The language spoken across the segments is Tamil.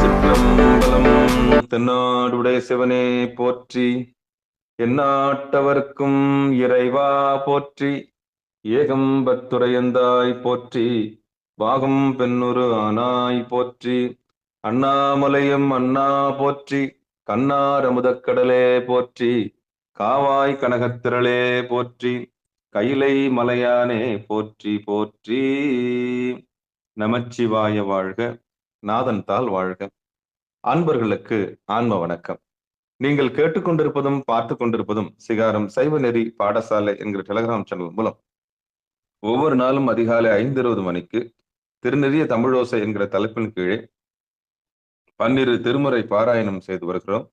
திருச்சிற்றம்பலம். தென்னாடுடைய சிவனே போற்றி, எந்நாட்டவர்க்கும் இறைவா போற்றி, ஏகம்பத்துரையந்தாய் போற்றி, பாகம் பெண்ணுரு ஆனாய் போற்றி, அண்ணாமலையும் அண்ணா போற்றி, கண்ணார் அமுதக்கடலே போற்றி, காவாய் கனகத்திரளே போற்றி, கைலை மலையானே போற்றி போற்றி. நமச்சிவாய வாழ்க, நாதன் தாள் வாழ்க. அன்பர்களுக்கு ஆன்ம வணக்கம். நீங்கள் கேட்டுக்கொண்டிருப்பதும் பார்த்து கொண்டிருப்பதும் சிகாரம் சைவ நெறி பாடசாலை என்கிற டெலிகிராம் சேனல் மூலம் ஒவ்வொரு நாளும் அதிகாலை 5:20 மணிக்கு திருநெறிய தமிழோசை என்கிற தலைப்பின் கீழே 12 திருமுறை பாராயணம் செய்து வருகிறோம்.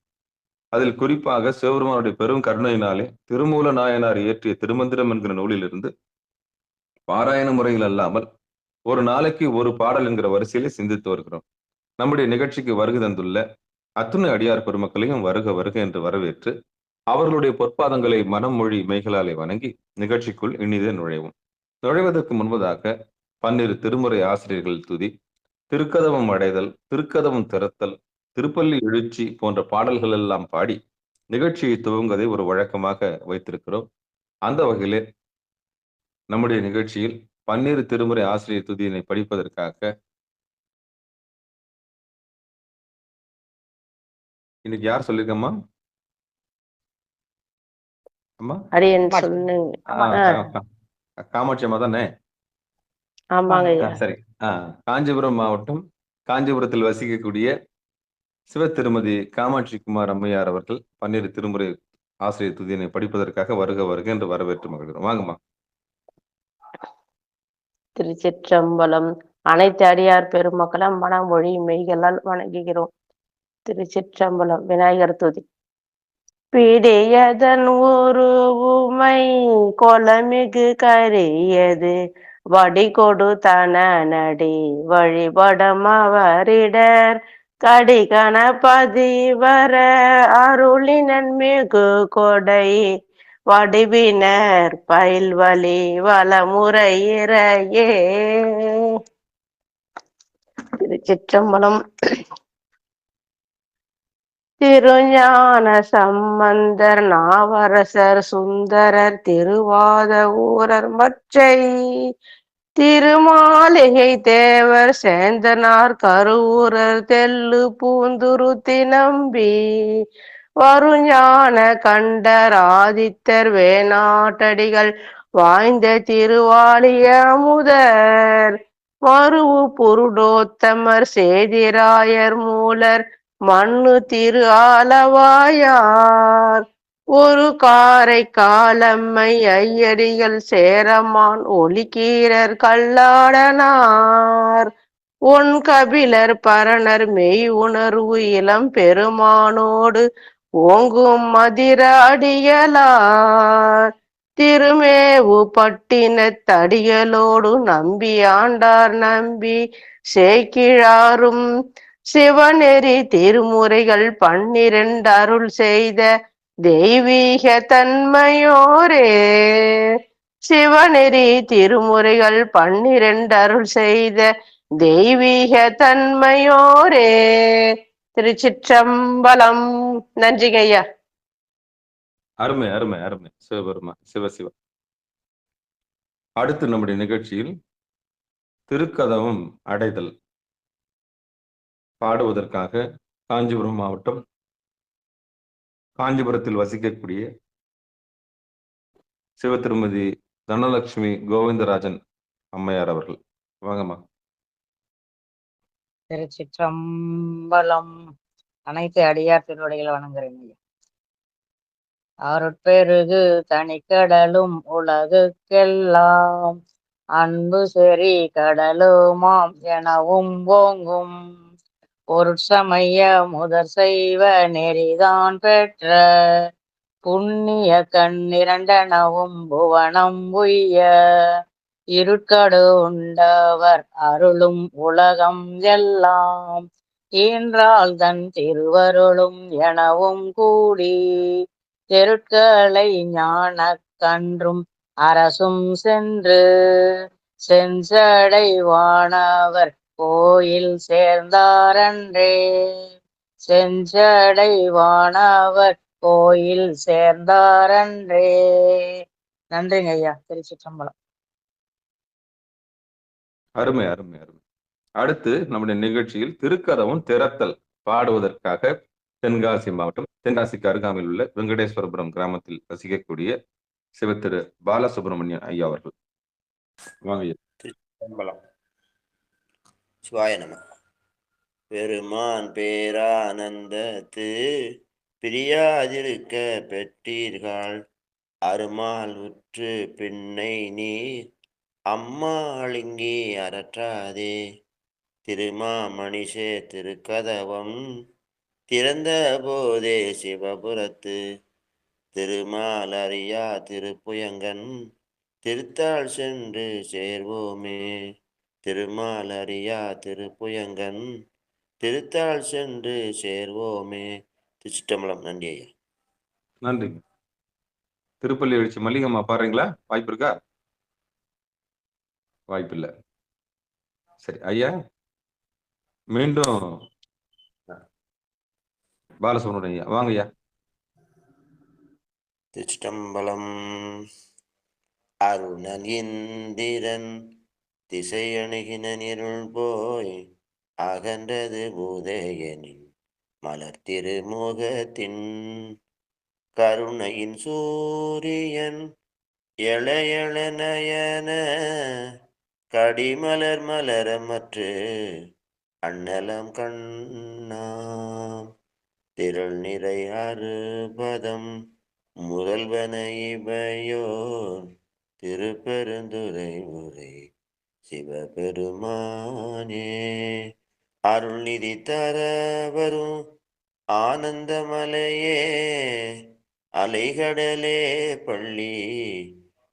அதில் குறிப்பாக சிவபெருமானுடைய பெரும் கருணையினாலே திருமூல நாயனார் இயற்றிய திருமந்திரம் என்கிற நூலிலிருந்து பாராயண முறையில் அல்லாமல் ஒரு நாளைக்கு ஒரு பாடல் என்கிற வரிசையிலே சிந்தித்து வருகிறோம். நம்முடைய நிகழ்ச்சிக்கு வருகை தந்துள்ள அத்துணை அடியார் பெருமக்களையும் வருக வருக என்று வரவேற்று அவர்களுடைய பொற்பாதங்களை மனம் மொழி மெய்களாலே வணங்கி நிகழ்ச்சிக்குள் இனிதே நுழைவோம். நுழைவதற்கு முன்பதாக 12 திருமுறை ஆசிரியர்கள் துதி, திருக்கதவம் அடைதல், திருக்கதவம் திறத்தல், திருப்பள்ளி எழுச்சி போன்ற பாடல்கள் எல்லாம் பாடி நிகழ்ச்சியை துவங்குவதை ஒரு வழக்கமாக வைத்திருக்கிறோம். அந்த வகையிலே நம்முடைய நிகழ்ச்சியில் 12 திருமுறை ஆசிரியர் துதியினை படிப்பதற்காக இன்னைக்கு யார் சொல்லிருக்கம்மா? அம்மா காமாட்சி அம்மா தானே? ஆமாங்க. சரி. காஞ்சிபுரம் மாவட்டம் காஞ்சிபுரத்தில் வசிக்கக்கூடிய சிவ திருமதி காமாட்சி குமார் அம்மையார் அவர்கள் 12 திருமுறை ஆசிரியர் துதியினை படிப்பதற்காக வருக வருக என்று வரவேற்று மகிழ்கிறோம். வாங்கம்மா. திருச்சிற்றம்பலம். அனைத்து அடியார் பெருமக்களும் மனமொழி மெய்களால் வணங்குகிறோம். திருச்சிற்றம்பலம். விநாயகர் துதி. பிடியதன் உருவுமை கொலமிகு கரியது வடிகொடு தன நடி வழிபடம் அவரிடர் கடி கணபதி வர அருளினன் மிகு கொடை வடிவினர் பயில்வழி வளமுறை இறையே. திருச்சிற்றம்பலம். திருஞான சம்பந்தர் நாவரசர் சுந்தரர் திருவாத ஊரர் மற்றை திருமாளிகை தேவர் சேந்தனார் கருவூரர் தெல்லு பூந்துருத்தி நம்பி வருஞான கண்டர் ஆதித்தர் வேணாட்டடிகள் வாய்ந்த திருவாளிய முதர் மருவு புருடோத்தமர் சேதிராயர் மூலர் மண்ணு திரு ஆலவாயார் ஒரு காரை காலம்மை ஐயடிகள் சேரமான் ஒலிக்கீரர் கல்லாடனார் ஒன் கபிலர் பரணர் மெய் உணர்வு இளம் பெருமானோடு ஓங்கும் மதிர அடிகளார் திருமேவு பட்டினத்தடிகளோடு நம்பி ஆண்டார் நம்பி சேக்கிழாரும் சிவநெறி திருமுறைகள் 12 அருள் செய்த தெய்வீக தன்மையோரே. சிவநெறி திருமுறைகள் 12 அருள் செய்த தெய்வீக தன்மையோரே. திருச்சிற்றம்பலம். நன்றிங்கய்யா. அருமை அருமை அருமை. சிவபெருமா சிவசிவ. அடுத்து நம்முடைய நிகழ்ச்சியில் திருக்கதவம் அடைதல் பாடுவதற்காக காஞ்சிபுரம் மாவட்டம் காஞ்சிபுரத்தில் வசிக்கக்கூடிய சிவ திருமதி தனலட்சுமி கோவிந்தராஜன் அம்மையார் அவர்கள். வாங்கம்மா. திருச்சிற்றம்பலம். அனைத்து அடியார் திருவடிகளை வணங்குறேன். அருட்பெருகு தனிக்கடலும் உலகுக்கெல்லாம் அன்பு செறி கடலுமாம் எனவும் ஓங்கும் பொருட்சமய முதற் செய்வ நெறிதான் பெற்ற புண்ணிய கண்ணிரண்டனவும் புவனம் உய்ய இருட்கடு உண்டவர் அருளும் உலகம் எல்லாம் ஈன்றால் தன் திருவருளும் எனவும் கூடி தெருட்களை ஞான கன்றும் அரசும் சென்று செஞ்சடை வானவர் கோயில் சேர்ந்தாரன்றே. செஞ்சடை வானவர் கோயில் சேர்ந்தாரன்றே. நன்றிங்க ஐயா. திருச்சிற்றம்பலம். அருமை அருமை அருமை. அடுத்து நம்முடைய நிகழ்ச்சியில் திருக்கதவம் திறத்தல் பாடுவதற்காக தென்காசி மாவட்டம், தென்காசிக்கு அருகாமையில் உள்ள வெங்கடேஸ்வரபுரம் கிராமத்தில் வசிக்கக்கூடிய சிவத்திரு பாலசுப்ரமணியன் ஐயா அவர்கள். வாங்க ஐயா. திருச்சிற்றம்பலம். சிவாய நம. பெருமான் பேரானந்தத்து பிரியாதிருக்க பெற்றீர்கள், அருமால் உற்று பின்னை நீர் அம்மாளிங்கே அறற்றாதே. திருமாமணிஷே திருக்கதவம் திறந்த போதே சிவபுரத்து, திருமால் அறியா திருப்புயங்கன் திருத்தாள் சென்று சேர்வோமே. திருமால் அறியா திருப்புயங்கன் திருத்தாள் சென்று சேர்வோமே. திருச்சிற்றம்பலம். நன்றி ஐயா. நன்றி. திருப்பள்ளி எழுச்சி மல்லிகம்மா பாடுறீங்களா? வாய்ப்பு இருக்கா? வாய்ப்பு இல்லை. சரி ஐயா, மீண்டும் பாலசுப்ரமணியன் ஐயா வாங்க ஐயா. திருச்சிற்றம்பலம். அருணன் இந்திரன் திசையணுகின இருள் போய் அகன்றது பூதேயனின் மலர் திருமுகத்தின், கருணையின் சூரியன் எளையள நயன கடிமலர் மலரமற்று அண்ணலம் கண்ணாம். திரள் நிறை அறுபதம் முதல்வன இவையோர் திருப்பெருந்துறை உரை சிவபெருமானே. அருள்நிதி தர வரும் ஆனந்தமலையே, அலைகடலே பள்ளி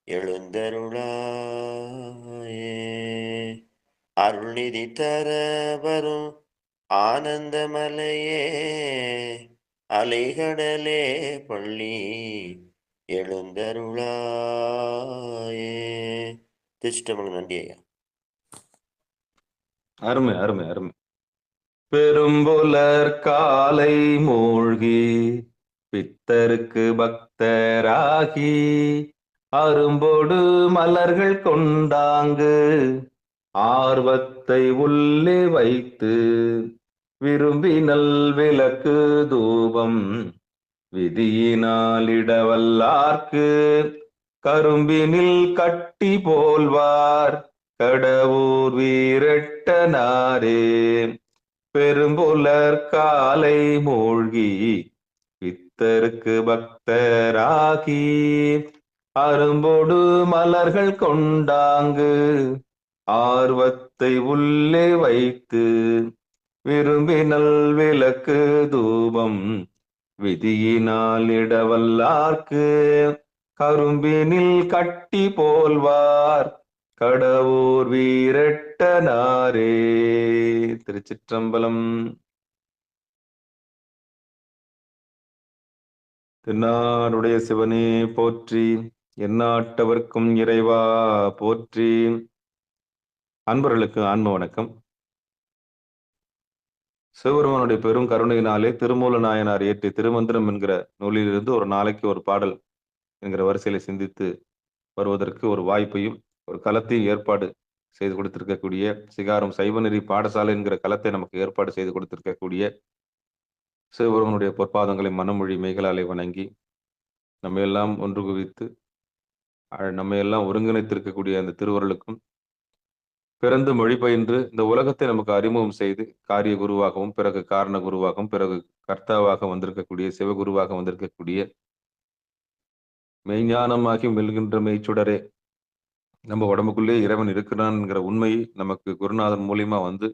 எழுந்தருளாயே. அருள்நிதி தர வரும் ஆனந்தமலையே, அலைகடலே பள்ளி எழுந்தருளாயே. திருச்சிற்றம்பலம். நன்றி ஐயா. அருமை அருமை அருமை. பெரும்புலர் காலை மூழ்கி பித்தருக்கு பக்தராகி, அரும்பொடு மலர்கள் கொண்டாங்கு ஆர்வத்தை உள்ளே வைத்து, விரும்பினல் விளக்கு தூபம் விதியினாலிடவல்லார்க்கு, கரும்பினில் கட்டி போல்வார் கடவுர் வீரட்டனாரே. பெரும்புலர் காலை மூழ்கி பித்தருக்கு பக்தராகி, அரும்பொடு மலர்கள் கொண்டாங்கு ஆர்வத்தை உள்ளே வைத்து, விரும்பினல் விளக்கு தூபம் விதியினாலிடவல்லார்க்கு, கரும்பினில் கட்டி போல்வார் கடவுர் வீரட்டனாரே. திருச்சிற்றம்பலம். தென்னாடுடைய சிவனே போற்றி, எந்நாட்டவர்க்கும் இறைவா போற்றி. அன்பர்களுக்கு ஆன்ம வணக்கம். சிவபெருமானுடைய பெரும் கருணையினாலே திருமூல நாயனார் இயற்றிய திருமந்திரம் என்கிற நூலிலிருந்து ஒரு நாளைக்கு ஒரு பாடல் என்கிற வரிசையில சிந்தித்து வருவதற்கு ஒரு வாய்ப்பையும் ஒரு களத்தையும் ஏற்பாடு செய்து கொடுத்திருக்கக்கூடிய சிகாரம் சைவநெறி பாடசாலை என்கிற களத்தை நமக்கு ஏற்பாடு செய்து கொடுத்திருக்கக்கூடிய சிவபெருமானுடைய பொற்பாதங்களை மனமொழி மெய்களாலே வணங்கி நம்ம எல்லாம் ஒன்று குவித்து நம்ம எல்லாம் ஒருங்கிணைத்திருக்கக்கூடிய அந்த திருவருளுக்கும், பிறந்து மொழி பயின்று இந்த உலகத்தை நமக்கு அறிமுகம் செய்து காரிய குருவாகவும் பிறகு காரண குருவாகவும் பிறகு கர்த்தாவாக வந்திருக்கக்கூடிய சிவகுருவாக வந்திருக்கக்கூடிய மெய்ஞானமாகி மெல்கின்ற மெய்ச்சுடரே, நம்ம உடம்புக்குள்ளே இறைவன் இருக்கிறான்ங்கிற உண்மையை நமக்கு குருநாதன் மூலியமா வந்து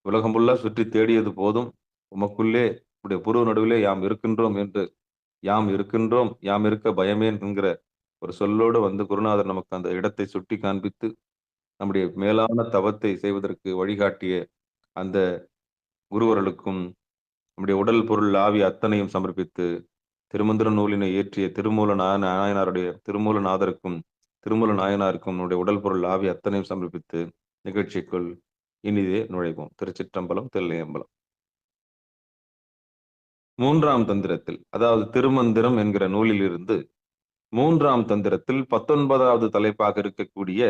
உலகம் ஃபுல்லா சுற்றி தேடியது போதும், உமக்குள்ளே உடைய புருவ நடுவிலே யாம் இருக்கின்றோம் என்று, யாம் இருக்கின்றோம் யாம் இருக்க பயமேன் என்கிற ஒரு சொல்லோடு வந்து குருநாதர் நமக்கு அந்த இடத்தை சுட்டி காண்பித்து நம்முடைய மேலான தவத்தை செய்வதற்கு வழிகாட்டிய அந்த குருவர்களுக்கும் நம்முடைய உடல் பொருள் ஆவி அத்தனையும் சமர்ப்பித்து திருமந்திர நூலினை இயற்றிய திருமூல நாயனாருடைய திருமூல நாயனாருக்கும் நம்முடைய உடல் பொருள் ஆவி அத்தனையும் சமர்ப்பித்து நிகழ்ச்சிக்குள் இனிதே நுழைவோம். திருச்சிற்றம்பலம், தில்லையம்பலம். 3ஆம் தந்திரத்தில், அதாவது திருமந்திரம் என்கிற நூலில் இருந்து 3ஆம் தந்திரத்தில் 19வது தலைப்பாக இருக்கக்கூடிய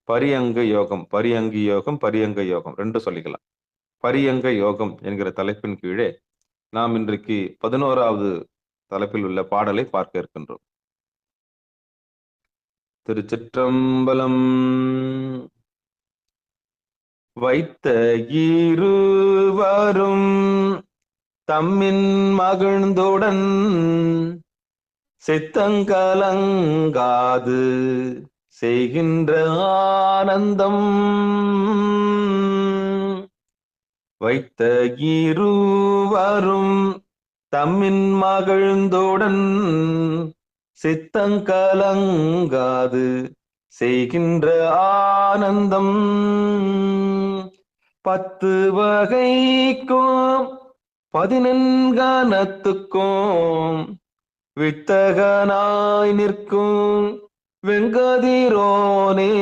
பரியங்க யோகம், பரியங்கி யோகம், பரியங்க யோகம் 2 சொல்லிக்கலாம். பரியங்க யோகம் என்கிற தலைப்பின் கீழே நாம் இன்றைக்கு 11வது தலைப்பில் உள்ள பாடலை பார்க்க இருக்கின்றோம். திருச்சிற்றம்பலம். வைத்த இருவரும் தம்மின் மகிழ்ந்துடன் சித்தங்கலங்காது செய்கின்ற ஆனந்தம். வைத்த இருவரும் தம்மின் மகிழ்ந்துடன் சித்தங்கலங்காது செய்கின்ற ஆனந்தம். 10 வகைக்கும் 14 வித்தகனாய் நிற்கும் வெங்கதிரோனே.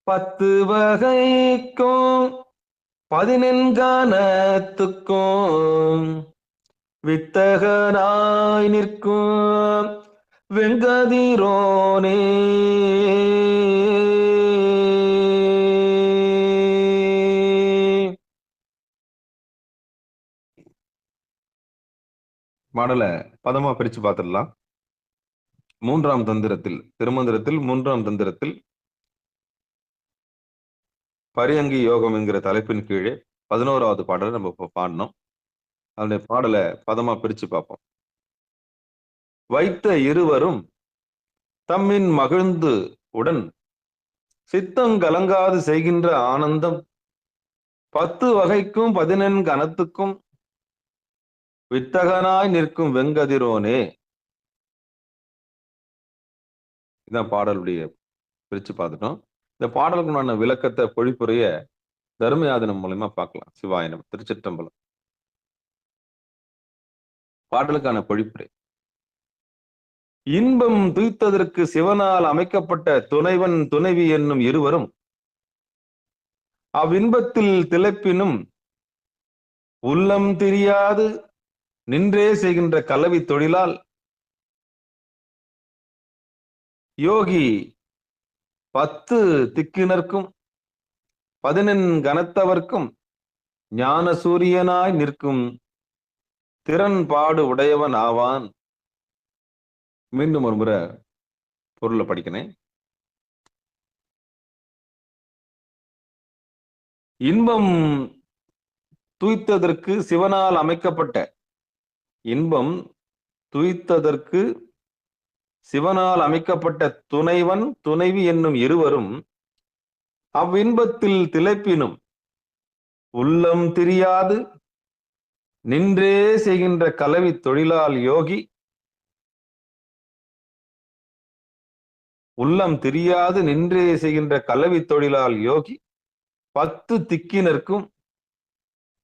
10 வகைக்கும் 14 வித்தகனாய் நிற்கும் வெங்கதிரோனே. பாடலை பதமா பிரிச்சு பார்த்துடலாம். 3ஆம் தந்திரத்தில், திருமந்திரத்தில் 3ஆம் தந்திரத்தில் பரியங்கி யோகம் என்கிற தலைப்பின் கீழே 11வது பாடலை நம்ம இப்ப பாடணும். அதனுடைய பாடலை பதமா பிரிச்சு பார்ப்போம். வைத்த இருவரும் தம்மின் மகிழ்ந்து உடன் சித்தங்கலங்காது செய்கின்ற ஆனந்தம். 10 வகைக்கும் 14 கணத்துக்கும் வித்தகனாய் நிற்கும் வெங்கதிரோனே. இதான் பாடலுடைய பிரிச்சு பார்த்துட்டோம். இந்த பாடலுக்குண்டான விளக்கத்தை பொழிப்புரைய தர்மயாதனம் மூலமா பார்க்கலாம். சிவாயனம். திருச்சிற்றம்பலம். பாடலுக்கான பொழிப்புரை. இன்பம் துய்த்ததற்கு சிவனால் அமைக்கப்பட்ட துணைவன் துணைவி என்னும் இருவரும் அவ்வின்பத்தில் திளைப்பினும் உள்ளம் தெரியாது நின்றே செய்கின்ற கலவி தொழிலால் யோகி 10 திக்கினர்க்கும் 14 கணத்தவர்க்கும் ஞான சூரியனாய் நிற்கும் திறன்பாடு உடையவன் ஆவான். மீண்டும் ஒரு முறை பொருளை படிக்கிறேன். இன்பம் துய்த்ததற்கு சிவனால் அமைக்கப்பட்ட, இன்பம் துய்த்ததற்கு சிவனால் அமைக்கப்பட்ட துணைவன் துணைவி என்னும் இருவரும் அவ்வின்பத்தில் திளைப்பினும் உள்ளம் தெரியாது நின்றே செய்கின்ற கலவி தொழிலால் யோகி, உள்ளம் தெரியாது நின்றே செய்கின்ற கலவி தொழிலால் யோகி 10 திக்கினர்க்கும்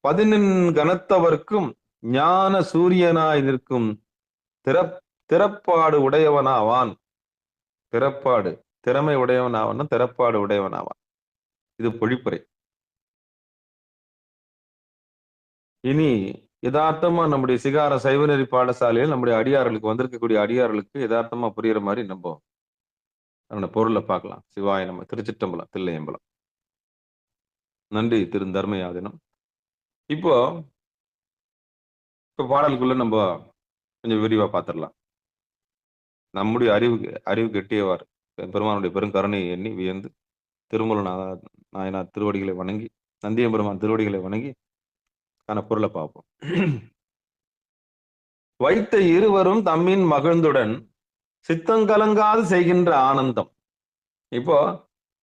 14 கணத்தவர்க்கும் ஞான சூரியனாய் நிற்கும் திறப்பாடு உடையவனாவான். திறப்பாடு, திறமை உடையவனாவான், திறப்பாடு உடையவனாவான். இது பொழிப்புரை. இனி யதார்த்தமா நம்முடைய சிகார சைவநெறி பாடசாலையில் நம்முடைய அடியார்களுக்கு வந்திருக்கக்கூடிய அடியார்களுக்கு யதார்த்தமா புரியுற மாதிரி நம்ம அந்த பொருளை பார்க்கலாம். சிவாய நம்ம. திருச்சிற்றம்பலம், தில்லையம்பலம். நன்றி திரு தர்மயாதினம். இப்போ பாடலுக்குள்ள நம்ம கொஞ்சம் விரிவா பார்த்துடலாம். நம்முடைய அறிவுக்கு எட்டியவாறு பெருமானுடைய பெருங்கருணையை எண்ணி வியந்து திருமூல நாயனார் திருவடிகளை வணங்கி, நந்தியம் பெருமான் திருவடிகளை வணங்கி பொருளை பார்ப்போம். வைத்த இருவரும் தம்மின் மகிழ்ந்துடன் சித்தங்கலங்காது செய்கின்ற ஆனந்தம். இப்போ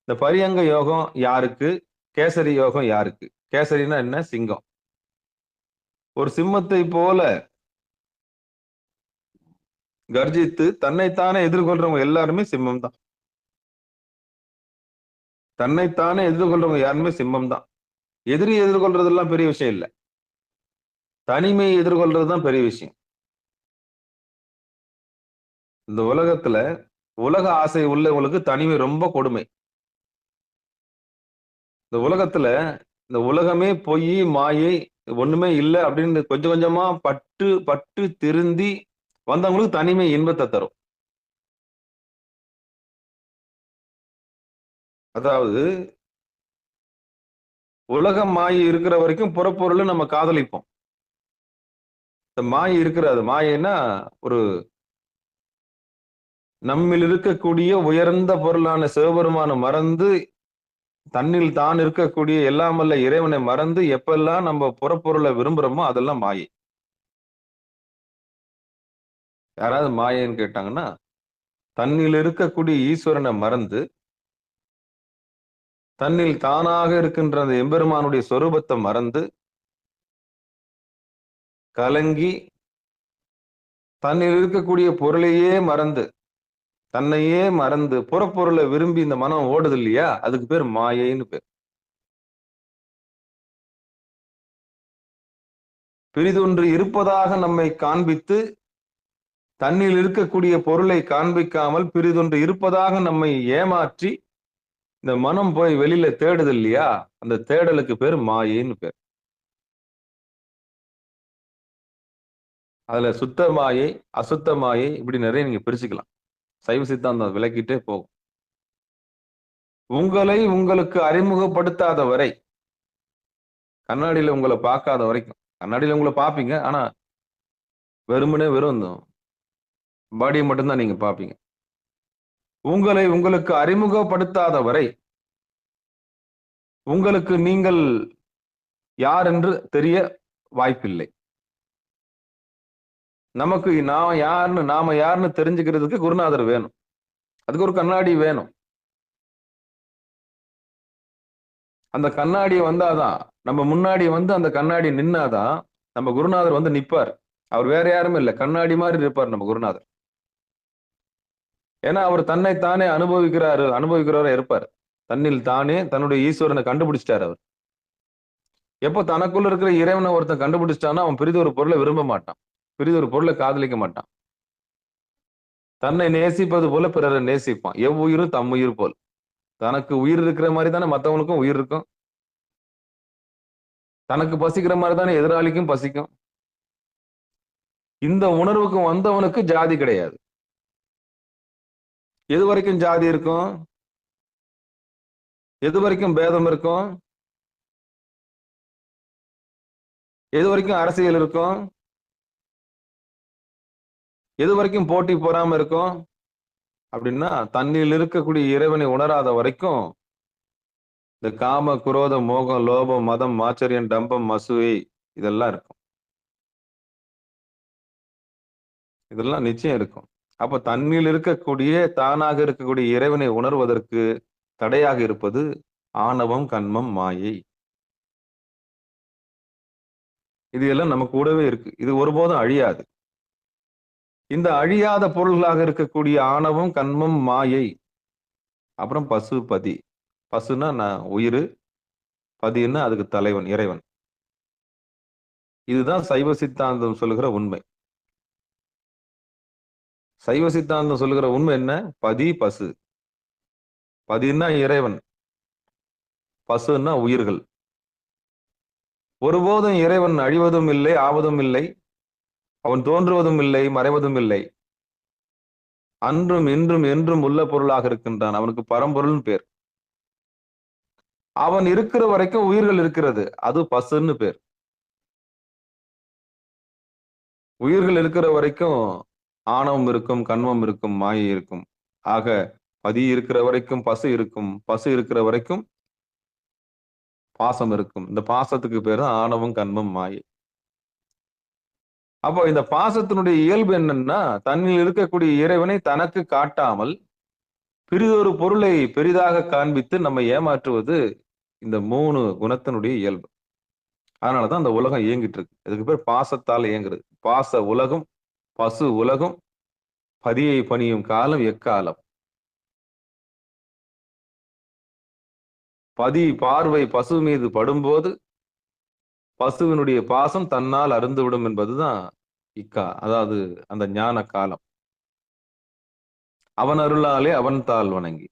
இந்த பரியங்க யோகம் யாருக்கு, கேசரி யோகம் யாருக்கு? கேசரினா என்ன? சிங்கம். ஒரு சிம்மத்தை போல கர்ஜித்து தன்னைத்தானே எதிர்கொள்றவங்க எல்லாருமே சிம்மம் தான். தன்னைத்தானே எதிர்கொள்றவங்க யாருமே சிம்மம் தான். எதிரி எதிர்கொள்றதெல்லாம் பெரிய விஷயம் இல்லை, தனிமையை எதிர்கொள்றதுதான் பெரிய விஷயம். இந்த உலகத்துல உலக ஆசை உள்ளவங்களுக்கு தனிமை ரொம்ப கொடுமை. இந்த உலகத்துல இந்த உலகமே பொய் மாயை ஒண்ணுமே இல்லை அப்படின்னு கொஞ்சம் கொஞ்சமா பட்டு பட்டு திருந்தி வந்தவங்களுக்கு தனிமை இன்பத்தை தரும். அதாவது உலக மாயை இருக்கிற வரைக்கும் புறப்பொருள் நம்ம காதலிப்போம். இந்த மாயை இருக்கிறது, மாயைன்னா ஒரு நம்மில் இருக்கக்கூடிய உயர்ந்த பொருளான சிவபெருமான மறந்து தன்னில் தான் இருக்கக்கூடிய எல்லாமல்ல இறைவனை மறந்து எப்பெல்லாம் நம்ம புறப்பொருளை விரும்புறோமோ அதெல்லாம் மாயை. யாராவது மாயைன்னு கேட்டாங்கன்னா, தன்னில் இருக்கக்கூடிய ஈஸ்வரனை மறந்து தன்னில் தானாக இருக்கின்ற அந்த எம்பெருமானுடைய சொரூபத்தை மறந்து கலங்கி தன்னில் இருக்கக்கூடிய பொருளையே மறந்து தன்னையே மறந்து புறப்பொருளை விரும்பி இந்த மனம் ஓடுது இல்லையா, அதுக்கு பேர் மாயைன்னு பேர். பிரிதொன்று இருப்பதாக நம்மை காண்பித்து தன்னில் இருக்கக்கூடிய பொருளை காண்பிக்காமல் பிரிதொன்று இருப்பதாக நம்மை ஏமாற்றி இந்த மனம் போய் வெளியில தேடுது இல்லையா, அந்த தேடலுக்கு பேர் மாயைன்னு பேர். அதுல சுத்த மாயை, அசுத்த மாயை, இப்படி நிறைய நீங்க பிரிச்சுக்கலாம். சைவ சித்தாந்தம் விளக்கிட்டே போகும். உங்களை உங்களுக்கு அறிமுகப்படுத்தாத வரை, கண்ணாடியில உங்களை பார்க்காத வரைக்கும், கண்ணாடியில உங்களை பார்ப்பீங்க, ஆனா வெறுமனே வெறும் பாடியை மட்டும்தான் நீங்க பார்ப்பீங்க. உங்களை உங்களுக்கு அறிமுகப்படுத்தாத வரை உங்களுக்கு நீங்கள் யார் என்று தெரிய வாய்ப்பில்லை. நமக்கு நாம யாருன்னு தெரிஞ்சுக்கிறதுக்கு குருநாதர் வேணும், அதுக்கு ஒரு கண்ணாடி வேணும். அந்த கண்ணாடி வந்தாதான், நம்ம முன்னாடி வந்து அந்த கண்ணாடி நின்னாதான் நம்ம குருநாதர் வந்து நிப்பார். அவர் வேற யாருமே இல்லை, கண்ணாடி மாதிரி இருப்பார் நம்ம குருநாதர். ஏன்னா அவர் தன்னைத்தானே அனுபவிக்கிறவரா இருப்பார். தன்னில் தானே தன்னுடைய ஈஸ்வரனை கண்டுபிடிச்சிட்டார். அவர் எப்போ தனக்குள்ள இருக்கிற இறைவனை ஒருத்தன் கண்டுபிடிச்சிட்டான்னா அவன் பிரிது ஒரு பொருளை விரும்ப மாட்டான், பிரிது ஒரு பொருளை காதலிக்க மாட்டான். தன்னை நேசிப்பது போல பிறரை நேசிப்பான். எவ்வுயிரும் தம் உயிர் போல். தனக்கு உயிர் இருக்கிற மாதிரி தானே மற்றவனுக்கும் உயிர் இருக்கும். தனக்கு பசிக்கிற மாதிரி தானே எதிராளிக்கும் பசிக்கும். இந்த உணர்வுக்கு வந்தவனுக்கு ஜாதி கிடையாது. எது வரைக்கும் ஜாதி இருக்கும், எது வரைக்கும் பேதம் இருக்கும், எது வரைக்கும் அரசியல் இருக்கும், எது வரைக்கும் போட்டி போறாம இருக்கும் அப்படின்னா, தன்னில் இருக்கக்கூடிய இறைவனை உணராத வரைக்கும் இந்த காம குரோத மோகம் லோபம் மதம் மாச்சரியம் டம்பம் மசுவை இதெல்லாம் இருக்கும். இதெல்லாம் நிச்சயம் இருக்கும். அப்ப தன்னில் இருக்கக்கூடிய தானாக இருக்கக்கூடிய இறைவனை உணர்வதற்கு தடையாக இருப்பது ஆணவம் கண்மம் மாயை. இது எல்லாம் நம்ம கூடவே இருக்கு. இது ஒருபோதும் அழியாது. இந்த அழியாத பொருள்களாக இருக்கக்கூடிய ஆணவம் கண்மம் மாயை, அப்புறம் பசு பதி. பசுன்னா நான் உயிர், பதின்னா அதுக்கு தலைவன் இறைவன். இதுதான் சைவ சித்தாந்தம் சொல்லுகிற உண்மை. சைவ சித்தாந்தம் சொல்லுகிற உண்மை என்ன? பதி பசு. பதின்னா இறைவன், பசுன்னா உயிர்கள். ஒருபோதும் இறைவன் அழிவதும் இல்லை, ஆவதும் இல்லை, அவன் தோன்றுவதும் இல்லை, மறைவதும் இல்லை. அன்றும் இன்றும் என்றும் உள்ள பொருளாக இருக்கின்றான். அவனுக்கு பரம்பொருள்னு பேர். அவன் இருக்கிற வரைக்கும் உயிர்கள் இருக்கிறது, அது பசுன்னு பேர். உயிர்கள் இருக்கிற வரைக்கும் ஆணவம் இருக்கும், கண்மம் இருக்கும், மாயை இருக்கும். ஆக பதி இருக்கிற வரைக்கும் பசு இருக்கும், பசு இருக்கிற வரைக்கும் பாசம் இருக்கும். இந்த பாசத்துக்கு பேர் தான் ஆணவம் கண்மம் மாயை. அப்போ இந்த பாசத்தினுடைய இயல்பு என்னன்னா, தன்னில் இருக்கக்கூடிய இறைவனை தனக்கு காட்டாமல் பிறிதொரு பொருளை பெரிதாக காண்பித்து நம்ம ஏமாற்றுவது இந்த 3 குணத்தினுடைய இயல்பு. அதனாலதான் அந்த உலகம் இயங்கிட்டு இருக்கு. இதுக்கு பேர் பாசத்தால் இயங்குறது. பாச உலகம், பசு உலகம், பதியை பணியும் காலம் எக்காலம். பதி பார்வை பசு மீது படும்போது பசுவினுடைய பாசம் தன்னால் அருந்துவிடும் என்பதுதான் அதாவது அந்த ஞான காலம். அவன் அருளாலே அவன் தாள் வணங்கி.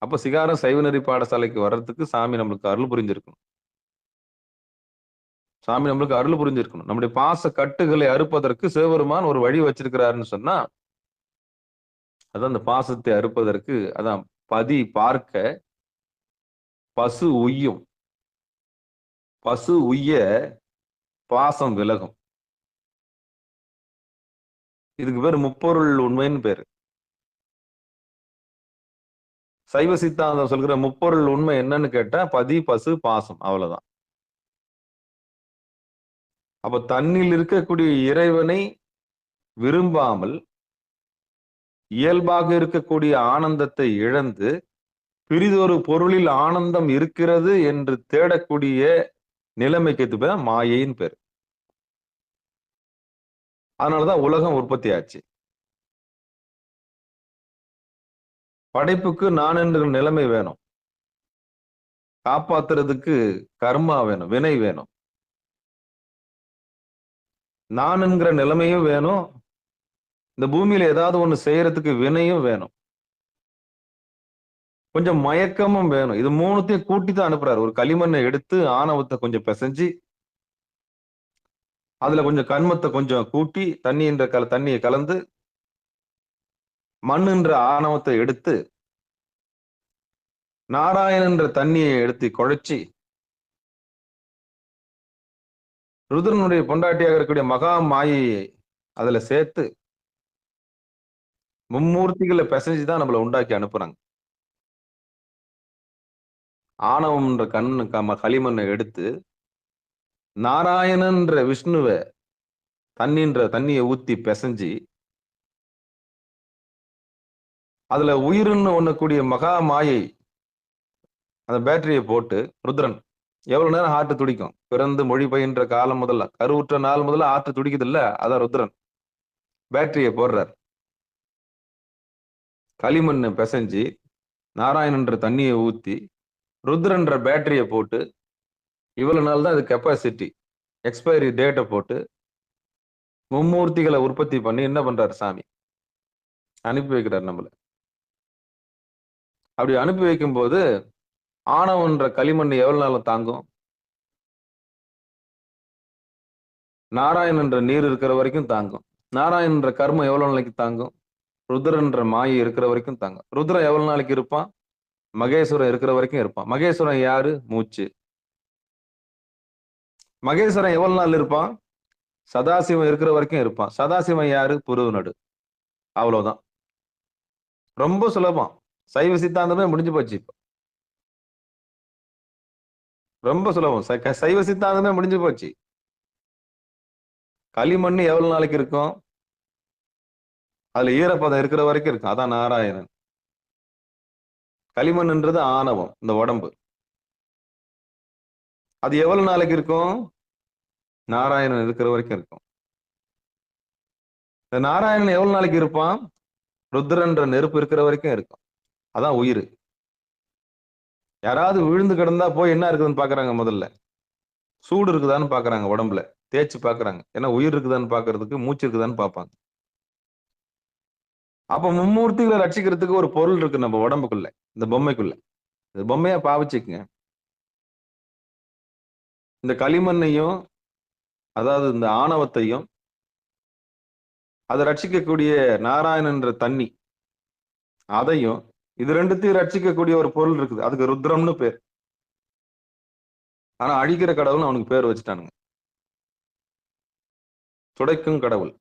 அப்ப சிகாரம் சைவநெறி பாடசாலைக்கு வர்றதுக்கு சாமி நம்மளுக்கு அருள் புரிஞ்சிருக்கணும். சாமி நம்மளுக்கு அருள் புரிஞ்சிருக்கணும். நம்முடைய பாச கட்டுகளை அறுப்பதற்கு சிவபெருமான் ஒரு வழி வச்சிருக்கிறாருன்னு சொன்னா, அதான் அந்த பாசத்தை அறுப்பதற்கு, அதான் பதி பார்க்க பசு உய்யும். பசு உய்ய பாசம் விலகும். இதுக்கு பேரு முப்பொருள் உண்மைன்னு பேரு. சைவ சித்தாந்தம் சொல்கிற முப்பொருள் உண்மை என்னன்னு கேட்டா, பதி பசு பாசம், அவ்வளவுதான். அப்ப தன்னில் இருக்கக்கூடிய இறைவனை விரும்பாமல் இயல்பாக இருக்கக்கூடிய ஆனந்தத்தை இழந்து பிறிதொரு பொருளில் ஆனந்தம் இருக்கிறது என்று தேடக்கூடிய நிலைமைக்கு பேர் மாயைன்னு பேர். அதனாலதான் உலகம் உற்பத்தி ஆச்சு. படைப்புக்கு நான் என்ற நிலைமை வேணும், காப்பாத்துறதுக்கு கர்மா வேணும், வினை வேணும். நான் என்கிற நிலைமையும் வேணும், இந்த பூமியில ஏதாவது ஒண்ணு செய்யறதுக்கு வினையும் வேணும், கொஞ்சம் மயக்கமும் வேணும். இது மூணுத்தையும் கூட்டி தான் அனுப்புறாரு. ஒரு களிமண்ணை எடுத்து ஆணவத்தை கொஞ்சம் பிசைஞ்சு அதுல கொஞ்சம் கண்மத்தை கொஞ்சம் கூட்டி தண்ணியை கலந்து மண்ணுன்ற ஆணவத்தை எடுத்து நாராயணன்ற தண்ணியை எடுத்து குழைச்சி ருத்ரனுடைய பொண்டாட்டியாக இருக்கக்கூடிய மகா மாயையை அதுல சேர்த்து மும்மூர்த்திகளை பிசைஞ்சுதான் நம்மளை உண்டாக்கி அனுப்புறாங்க. ஆணவம்ன்ற களிமண்ணை எடுத்து நாராயணன்ற விஷ்ணுவை தண்ணியை ஊத்தி பிசைஞ்சு அதுல உயிர்னு ஒண்ணக்கூடிய மகா மாயை அந்த பேட்டரியை போட்டு, ருத்ரன் எவ்வளவு நேரம் ஹார்ட் துடிக்கும், பிறந்து மொழி பயின்ற காலம் முதல்ல, கருவுற்ற நாள் முதல்ல ஹார்ட் துடிக்குது இல்ல, அதான் ருத்ரன். பேட்டரியை போடுறார். களிமண்ணை பிசைஞ்சு நாராயணன்ற தண்ணியை ஊத்தி ருத்ரன்ற பேட்டரியை போட்டு, இவ்வளவு நாள் தான் இது கெப்பாசிட்டி, எக்ஸ்பைரி டேட்டை போட்டு மும்மூர்த்திகளை உற்பத்தி பண்ணி என்ன பண்றாரு சாமி, அனுப்பி வைக்கிறார் நம்மள. அப்படி அனுப்பி வைக்கும் போது ஆணவன்ற களிமண் எவ்வளவு நாளும் தாங்கும்? நாராயணன்ற நீர் இருக்கிற வரைக்கும் தாங்கும். நாராயணன்ற கர்மம் எவ்வளவு நாளைக்கு தாங்கும்? ருத்ரன்ற மாயை இருக்கிற வரைக்கும் தாங்கும். ருத்ரன் எவ்வளவு நாளைக்கு இருப்பான்? மகேஸ்வரன் இருக்கிற வரைக்கும் இருப்பான். மகேஸ்வரன் யாரு? மூச்சு. மகேஸ்வரன் எவ்வளவு நாள் இருப்பான்? சதாசிவம் இருக்கிற வரைக்கும் இருப்பான். சதாசிவம் யாரு? புருவ நடு. அவ்வளவுதான். ரொம்ப சுலபம். சைவ சித்தாந்தமே முடிஞ்சு போச்சு. இப்ப ரொம்ப சுலபம். சைவ சித்தாந்தமே முடிஞ்சு போச்சு. களிமண் எவ்வளவு நாளைக்கு இருக்கும்? அதுல ஈரப்பதம் இருக்கிற வரைக்கும் இருக்கும். அதான் நாராயணன். களிமண்ன்றது ஆணவம், இந்த உடம்பு. அது எவ்வளவு நாளைக்கு இருக்கும்? நாராயணன் இருக்கிற வரைக்கும் இருக்கும். இந்த நாராயணன் எவ்வளவு நாளைக்கு இருப்பான்? ருத்ரன்ற நெருப்பு இருக்கிற வரைக்கும் இருக்கும். அதான் உயிர். யாராவது விழுந்து கிடந்தா போய் என்ன இருக்குதுன்னு பாக்குறாங்க, முதல்ல சூடு இருக்குதான்னு பாக்குறாங்க, உடம்புல தேய்ச்சி பாக்குறாங்க. ஏன்னா உயிர் இருக்குதான்னு பாக்குறதுக்கு மூச்சு இருக்குதான்னு பார்ப்பாங்க. அப்ப மும்மூர்த்திகளை ரட்சிக்கிறதுக்கு ஒரு பொருள் இருக்கு நம்ம உடம்புக்குள்ள, இந்த பொம்மைக்குள்ள. இந்த பொம்மையா பாவிச்சுக்குங்க. இந்த களிமண்ணையும், அதாவது இந்த ஆணவத்தையும், அதை ரட்சிக்கக்கூடிய நாராயணன்ற தண்ணி, அதையும், இது ரெண்டுத்தையும் ரட்சிக்கக்கூடிய ஒரு பொருள் இருக்குது. அதுக்கு ருத்ரம்னு பேர். ஆனா அழிக்கிற கடவுள்னு அவனுக்கு பேர் வச்சுட்டானுங்க. துடைக்கும் கடவுள்.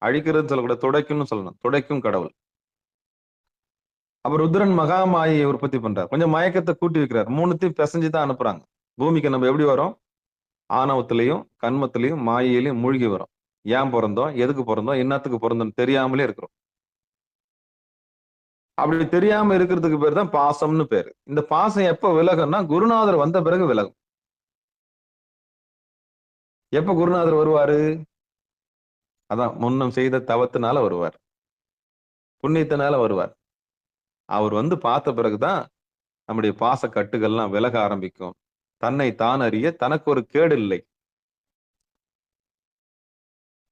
அழிக்கிறதுன்னு சொல்லக்கூடாது, துடைக்கும்னு சொல்லணும். துடைக்கும் கடவுள். அப்ப ருத்ரன் மகாமாயை உற்பத்தி பண்றார். கொஞ்சம் மயக்கத்தை கூட்டி வைக்கிறார். மூணுத்தையும் பிசைஞ்சுதான் அனுப்புறாங்க. பூமிக்கு நம்ம எப்படி வரோம்? ஆணவத்திலையும் கண்மத்திலையும் மாயையிலையும் மூழ்கி வரோம். ஏன் பிறந்தோம், எதுக்கு பிறந்தோம், என்னத்துக்கு பிறந்தோம் தெரியாமலே இருக்கிறோம். அப்படி தெரியாம இருக்கிறதுக்கு பேர் தான் பாசம்னு பேரு. இந்த பாசம் எப்ப விலகும்னா குருநாதர் வந்த பிறகு விலகும். எப்ப குருநாதர் வருவாரு? அதான் முன்னம் செய்த தவத்தினால வருவார், புண்ணியத்தினால வருவார். அவர் வந்து பார்த்த பிறகுதான் நம்முடைய பாச கட்டுகள்லாம் விலக ஆரம்பிக்கும். தன்னை தான் அறிய தனக்கு ஒரு கேடு இல்லை.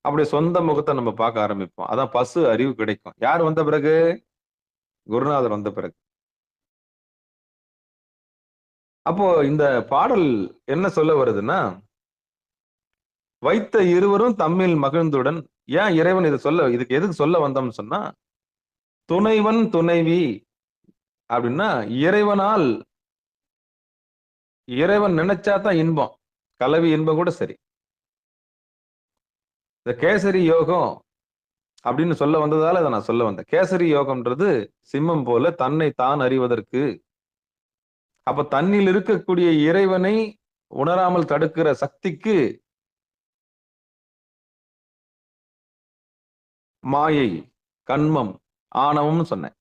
அப்படி சொந்த முகத்தை நம்ம பார்க்க ஆரம்பிப்போம். அதான் பசு அறிவு கிடைக்கும். யார் வந்த பிறகு? குருநாதர் வந்த பிறகு. அப்போ இந்த பாடல் என்ன சொல்ல வருதுன்னா, வைத்த இருவரும் தம்மில் மகிழ்ந்துடன், ஏன் இறைவன் இதை சொல்ல இதுக்கு எதுக்கு சொல்ல வந்தோம்னு சொன்னா, துணைவன் துணைவி அப்படின்னா இறைவன் நினைச்சாதான் இன்பம். கலவி இன்பம் கூட சரி. இந்த கேசரி யோகம் அப்படின்னு சொல்ல வந்ததால இதை நான் சொல்ல வந்தேன். கேசரி யோகம்ன்றது சிம்மம் போல தன்னை தான் அறிவதற்கு. அப்ப தன்னில் இருக்கக்கூடிய இறைவனை உணராமல் தடுக்கிற சக்திக்கு மாயை, கண்மம், ஆணவம்னு சொன்னேன்.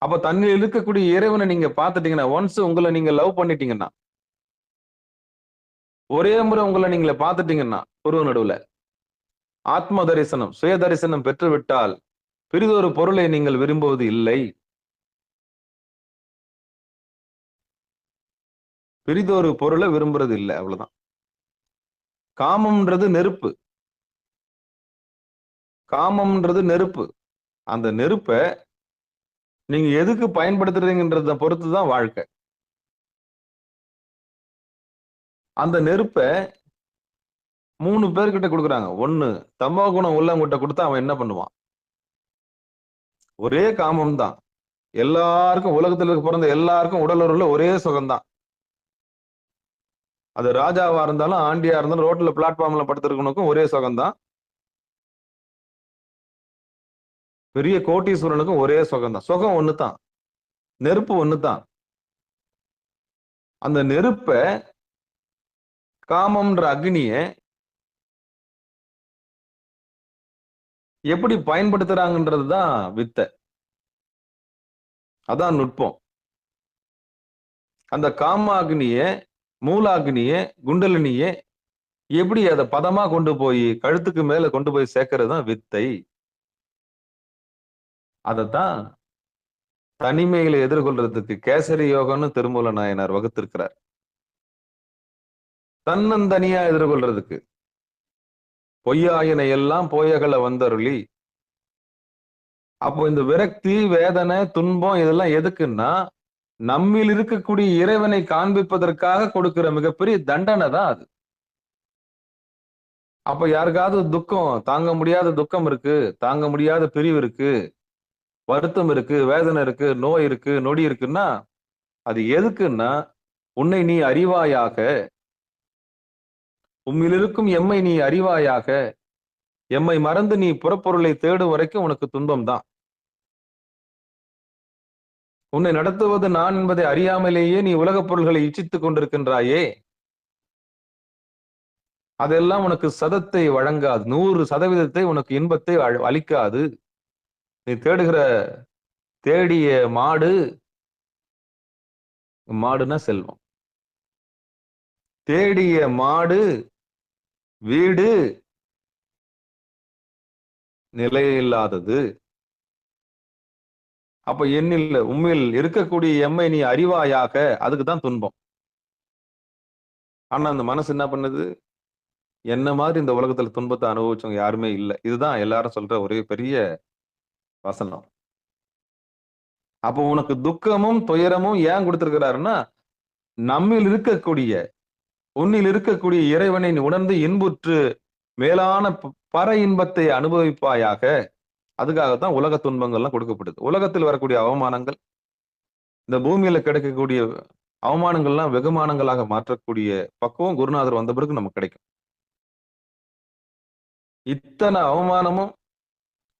அப்ப தன்னில் இருக்கக்கூடிய இறைவனை நீங்க பார்த்துட்டீங்கன்னா, ஒன்ஸ் உங்களை நீங்க லவ் பண்ணிட்டீங்கன்னா, ஒரே முறை உங்களை நீங்கள பார்த்துட்டீங்கன்னா, புருவ நடுவுல ஆத்ம தரிசனம், சுய தரிசனம் பெற்றுவிட்டால் பிறிதொரு பொருளை நீங்கள் விரும்புவது இல்லை. பிறிதொரு பொருளை விரும்புறது இல்லை, அவ்வளவுதான். காமம்ன்றது நெருப்பு. காமம்ன்றது நெருப்பு. அந்த நெருப்பை நீங்க எதுக்கு பயன்படுத்துறீங்கன்றத பொறுத்துதான் வாழ்க்கை. அந்த நெருப்பை 3 பேர்கிட்ட கொடுக்குறாங்க. ஒண்ணு தமோ குணம் உள்ளவங்கிட்ட கொடுத்தா அவன் என்ன பண்ணுவான்? ஒரே காமம் தான். எல்லாருக்கும், உலகத்துல பிறந்த எல்லாருக்கும் உடலுறவுல ஒரே சுகம்தான். அது ராஜாவா இருந்தாலும் ஆண்டியா இருந்தாலும் ரோட்ல பிளாட்ஃபார்ம்ல படுத்திருக்கனுக்கும் ஒரே சுகம்தான். பெரிய கோட்டீஸ்வரனுக்கும் ஒரே சுகம்தான். சுகம் ஒண்ணுதான், நெருப்பு ஒண்ணுதான். அந்த நெருப்ப, காமம்ன்ற அக்னிய எப்படி பயன்படுத்துறாங்கன்றதுதான் வித்தை. அதான் நுட்பம். அந்த காமாக்னிய, மூலாக்னிய, குண்டலினிய எப்படி அதை பதமா கொண்டு போய் கழுத்துக்கு மேல கொண்டு போய் சேர்க்கிறது தான் வித்தை. அதத்தான் தனிமையில எதிர்கொள்றதுக்கு கேசரி யோகம்னு திருமூல நாயனார் வகுத்திருக்கிறார். தன்னந்தனியா எதிர்கொள்றதுக்கு பொய்யாயினை எல்லாம் போயகல வந்தருளி. அப்போ இந்த விரக்தி, வேதனை, துன்பம் இதெல்லாம் எதுக்குன்னா, நம்மில் இருக்கக்கூடிய இறைவனை காண்பிப்பதற்காக கொடுக்கிற மிகப்பெரிய தண்டனை தான் அது. அப்ப யாருக்காவது துக்கம், தாங்க முடியாத துக்கம் இருக்கு, தாங்க முடியாத பிரிவு இருக்கு, வருத்தம் இருக்கு, வேதனை இருக்கு, நோய் இருக்கு, நொடி இருக்குன்னா, அது எதுக்குன்னா, உன்னை நீ அறிவாயாக, உம்மில் இருக்கும் எம்மை நீ அறிவாயாக, எம்மை மறந்து நீ புறப்பொருளை தேடும் வரைக்கும் உனக்கு துன்பம் தான். உன்னை நடத்துவது நான் என்பதை அறியாமலேயே நீ உலகப் பொருள்களை இச்சித்துக் கொண்டிருக்கின்றாயே, அதெல்லாம் உனக்கு சதத்தை வழங்காது. 100% உனக்கு இன்பத்தை அளிக்காது. நீ தேடிய மாடுன்னா செல்வம். தேடிய மாடு, வீடு நிலையில்லாதது. அப்ப உம்மில் இருக்கக்கூடிய எம்மை நீ அறிவாயாக, அதுக்குதான் துன்பம். ஆனா அந்த மனசு என்ன பண்ணுது? என்ன மாதிரி இந்த உலகத்துல துன்பத்தை அனுபவிச்சவங்க யாருமே இல்லை. இதுதான் எல்லாரும் சொல்ற ஒரே பெரிய வசனம். அப்போ உனக்கு துக்கமும் துயரமும் ஏன் கொடுத்திருக்கிறாருன்னா, உன்னில் இருக்கக்கூடிய இறைவனை நீ உணர்ந்து இன்புற்று மேலான பர இன்பத்தை அனுபவிப்பாயாக. அதுக்காகத்தான் உலக துன்பங்கள்லாம் கொடுக்கப்படுது. உலகத்தில் வரக்கூடிய அவமானங்கள், இந்த பூமியில கிடைக்கக்கூடிய அவமானங்கள்லாம் வெகுமானங்களாக மாற்றக்கூடிய பக்குவம் குருநாதர் வந்த பிறகு நமக்கு கிடைக்கும். இத்தனை அவமானமும்,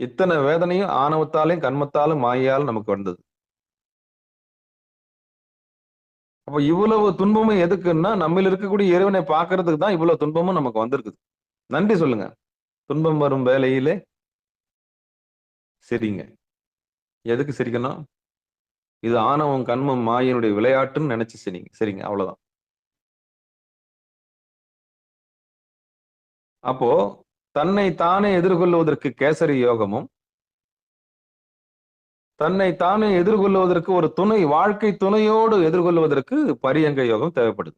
இத்தனை வேதனையும் ஆணவத்தாலையும் கண்மத்தாலும் மாயாலும் நமக்கு வந்தது. அப்ப இவ்வளவு துன்பமும் எதுக்குன்னா, நம்மில் இருக்கக்கூடிய இறைவனை பார்க்கறதுக்கு தான் இவ்வளவு துன்பமும் நமக்கு வந்திருக்குது. நன்றி சொல்லுங்க. துன்பம் வரும் வேலையிலே சிரிங்க. எதுக்கு சிரிக்கணும்? இது ஆணவம், கண்மம், மாயினுடைய விளையாட்டுன்னு நினைச்சு சரிங்க, அவ்வளவுதான். அப்போ தன்னை தானே எதிர்கொள்வதற்கு கேசரி யோகமும், தன்னை தானே எதிர்கொள்வதற்கு ஒரு துணை, வாழ்க்கை துணையோடு எதிர்கொள்வதற்கு பரியங்க யோகம் தேவைப்படுது.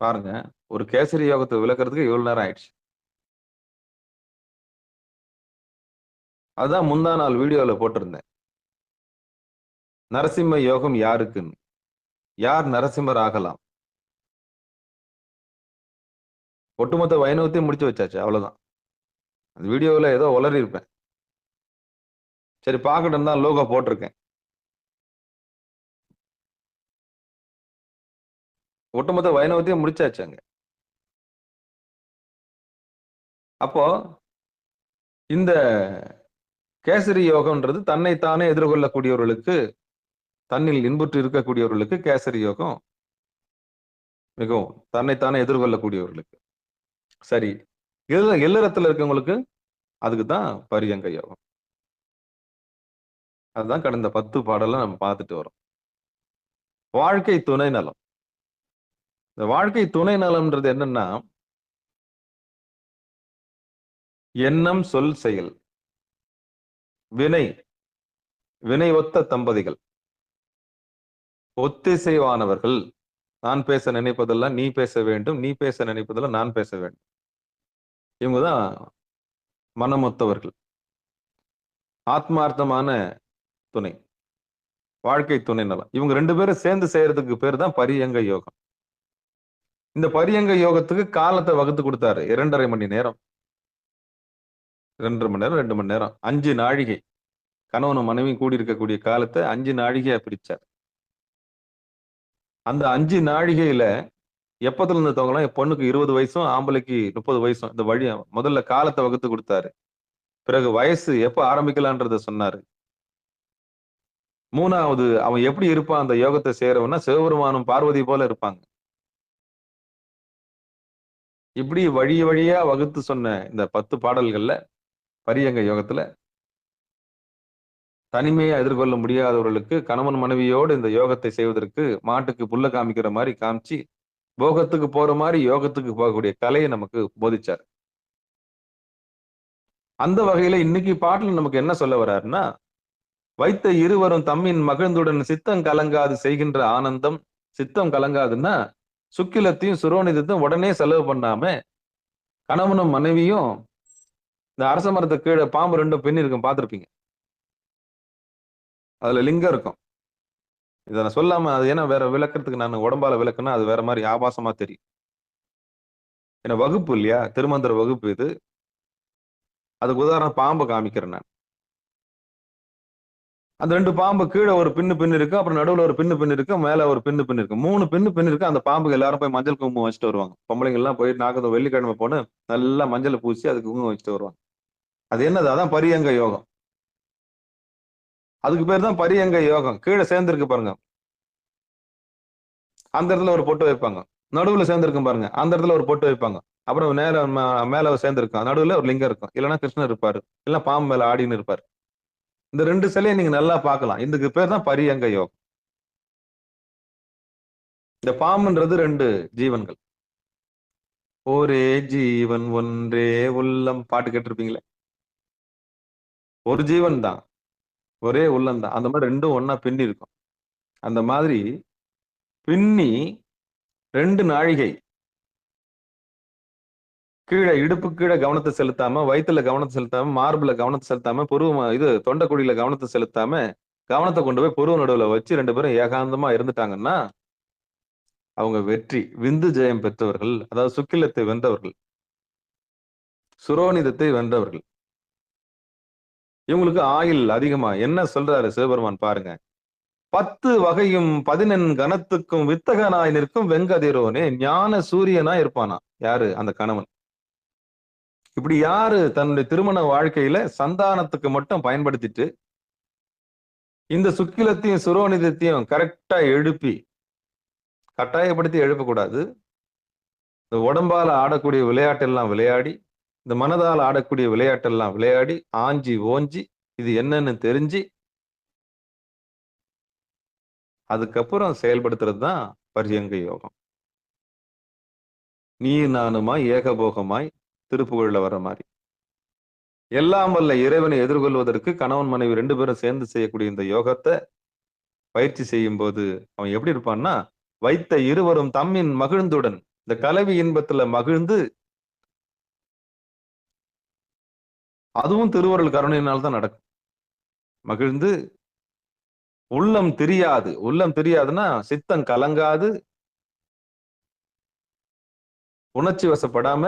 பாருங்க, ஒரு கேசரி யோகத்தை விளக்குறதுக்கு இவ்வளவு நேரம் ஆயிடுச்சு. அதுதான் முந்தா நாள் வீடியோல போட்டிருந்தேன். நரசிம்ம யோகம் யாருக்குன்னு. யார் நரசிம்மர் ஆகலாம்? ஒட்டுமொத்த வைணவத்தையும் முடிச்சு வச்சாச்சு, அவ்வளவுதான். அந்த வீடியோவில் ஏதோ உளறி இருப்பேன். சரி பார்க்கட்டும் தான் லோகோ போட்டிருக்கேன். ஒட்டுமொத்த வைணவத்தையும் முடிச்சாச்சாங்க. அப்போ இந்த கேசரி யோகம்ன்றது தன்னைத்தானே எதிர்கொள்ளக்கூடியவர்களுக்கு, தன்னில் இன்புற்று இருக்கக்கூடியவர்களுக்கு கேசரி யோகம் மிகவும் தன்னைத்தானே எதிர்கொள்ளக்கூடியவர்களுக்கு. சரி, இல்லறத்துல இருக்கவங்களுக்கு அதுக்கு தான் பரியங்க யோகம். அதுதான் கடந்த 10 பாடல நம்ம பார்த்துட்டு வரோம். வாழ்க்கை துணை நலம். இந்த வாழ்க்கை துணை நலம்ன்றது என்னன்னா, எண்ணம், சொல், செயல், வினை, வினை ஒத்த தம்பதிகள், ஒத்திசைவானவர்கள். நான் பேச நினைப்பதெல்லாம் நீ பேச வேண்டும், நீ பேச நினைப்பதெல்லாம் நான் பேச வேண்டும். இவங்கதான் மனமொத்தவர்கள். ஆத்மார்த்தமான துணை, வாழ்க்கை துணை நலம். இவங்க 2 பேரும் சேர்ந்து செய்யறதுக்கு பேர் தான் பரியங்க யோகம். இந்த பரியங்க யோகத்துக்கு காலத்தை வகுத்து கொடுத்தாரு. 2.5 மணி நேரம், 2 மணி நேரம், 2 மணி நேரம், 5 நாழிகை. கணவனும் மனைவியும் கூடி இருக்கக்கூடிய காலத்தை 5 நாழிகையா பிரிச்சார். அந்த 5 நாழிகையில எப்பத்துல இருந்து துவங்கலாம்? பொண்ணுக்கு 20 வயசும் ஆம்பளைக்கு 30 வயசும். இந்த வழி முதல்ல காலத்தை வகுத்து கொடுத்தாரு. பிறகு வயசு எப்ப ஆரம்பிக்கலான்றத சொன்னாரு. 3வது அவன் எப்படி இருப்பான் அந்த யோகத்தை செய்யறவன்னா, சிவபெருமானும் பார்வதி போல இருப்பாங்க. இப்படி வழி வழியா வகுத்து சொன்ன இந்த 10 பாடல்கள்ல பரியங்க யோகத்துல தனிமையை எதிர்கொள்ள முடியாதவர்களுக்கு கணவன் மனைவியோடு இந்த யோகத்தை செய்வதற்கு மாட்டுக்கு புல்ல காமிக்கிற மாதிரி காமிச்சு, போகத்துக்கு போற மாதிரி யோகத்துக்கு போகக்கூடிய கலையை நமக்கு போதிச்சார். அந்த வகையில இன்னைக்கு பாட்டுல நமக்கு என்ன சொல்ல வர்றாருன்னா, வைத்த இருவரும் தம்மின் மகிழ்ந்துடன் சித்தம் கலங்காது செய்கின்ற ஆனந்தம். சித்தம் கலங்காதுன்னா சுக்கிலத்தையும் சுரோனிதத்தையும் உடனே செலவு பண்ணாம, கணவனும் மனைவியும் இந்த அரச மரத்தை கீழே பாம்பு 2 பின்னி இருக்கும், பார்த்திருப்பீங்க. அதுல லிங்கம் இருக்கும். இதை நான் சொல்லாம, அது ஏன்னா வேற விளக்கறதுக்கு நான் உடம்பால விளக்குன்னா அது வேற மாதிரி ஆபாசமா தெரியும். ஏன்னா வகுப்பு இல்லையா, திருமந்திர வகுப்பு இது. அதுக்கு உதாரணம் பாம்பை காமிக்கிறேன் நான். அந்த 2 பாம்பு கீழே ஒரு பின்னு இருக்கு, அப்புறம் நடுவுல ஒரு பின்னு இருக்கு, மேல ஒரு பின்னு இருக்கு. 3 பின்னு இருக்கு. அந்த பாம்புக்கு எல்லாரும் போய் மஞ்சள் குங்குமம் வச்சுட்டு வருவாங்க. பொம்பளைங்க எல்லாம் போய் நாகதம் வெள்ளிக்கிழமை போன நல்லா மஞ்சள் பூசி அதுக்கு குங்குமம் வச்சுட்டு வருவாங்க. அது என்னது? அதான் பரியங்க யோகம். அதுக்கு பேர் தான் பரியங்க யோகம். கீழே சேர்ந்திருக்கு பாருங்க, அந்த இடத்துல ஒரு பொட்டு வைப்பாங்க. நடுவுல சேர்ந்திருக்கும் பாருங்க, அந்த இடத்துல ஒரு பொட்டு வைப்பாங்க. அப்புறம் மேல சேர்ந்திருக்கும், நடுவுல ஒரு லிங்கம் இருக்கும். இல்லைன்னா கிருஷ்ணர் இருப்பாரு, இல்ல பாம்பு மேல ஆடின்னு இருப்பாரு. இந்த 2 சிலையை நீங்க நல்லா பார்க்கலாம். இதுக்கு பேர் தான் பரியங்க யோகம். இந்த பாம்புன்றது 2 ஜீவன்கள். ஒரே ஜீவன் ஒன்றே உள்ளம் பாட்டு கேட்டிருப்பீங்களே. ஒரு ஜீவன் தான், ஒரே உள்ளம் தான். அந்த மாதிரி 2ம் ஒன்னா பின்னி இருக்கும். அந்த மாதிரி பின்னி 2 நாழிகை கீழே இடுப்பு கீழே கவனத்தை செலுத்தாம, வயிற்றுல கவனத்தை செலுத்தாம, மார்புல கவனத்தை செலுத்தாம, தொண்டைக்குடியில கவனத்தை செலுத்தாம, கவனத்தை கொண்டு போய் புருவ நடுவுல வச்சு 2 பேரும் ஏகாந்தமா இருந்துட்டாங்கன்னா அவங்க வெற்றி, விந்து ஜெயம் பெற்றவர்கள். அதாவது சுக்கிலத்தை வென்றவர்கள், சுரோனிதத்தை வென்றவர்கள். இவங்களுக்கு ஆயுள் அதிகமா. என்ன சொல்றாரு சிவபெருமான் பாருங்க. 10 வகையும் 11 கணத்துக்கும் வித்தகனாய் நிற்கும் வெங்கதிரோனே, ஞான சூரியனா இருப்பானா. யாரு? அந்த கணவன். இப்படி யாரு தன்னுடைய திருமண வாழ்க்கையில சந்தானத்துக்கு மட்டும் பயன்படுத்திட்டு இந்த சுக்கிலத்தையும் சுரோனிதத்தையும் கரெக்டா எழுப்பி, கட்டாயப்படுத்தி எழுப்பக்கூடாது, இந்த உடம்பால ஆடக்கூடிய விளையாட்டெல்லாம் விளையாடி, இந்த மனதால் ஆடக்கூடிய விளையாட்டெல்லாம் விளையாடி, ஆஞ்சி ஓஞ்சி இது என்னன்னு தெரிஞ்சு அதுக்கப்புறம் செயல்படுத்துறது தான் பரியங்க யோகம். நீ நானுமாய் ஏகபோகமாய் திருப்புகழ்ல வர்ற மாதிரி எல்லாம் வல்ல இறைவனை எதிர்கொள்வதற்கு கணவன் மனைவி 2 பேரும் சேர்ந்து செய்யக்கூடிய இந்த யோகத்தை பயிற்சி செய்யும் போது அவன் எப்படி இருப்பான்னா, வைத்த இருவரும் தம்மின் மகிழ்ந்துடன், இந்த கலவி இன்பத்துல மகிழ்ந்து, அதுவும் திருவருள் கருணையினால் தான் நடக்கும். மகிழ்ந்து உள்ளம் தெரியாது. உள்ளம் தெரியாதுன்னா சித்தம் கலங்காது, உணர்ச்சி வசப்படாம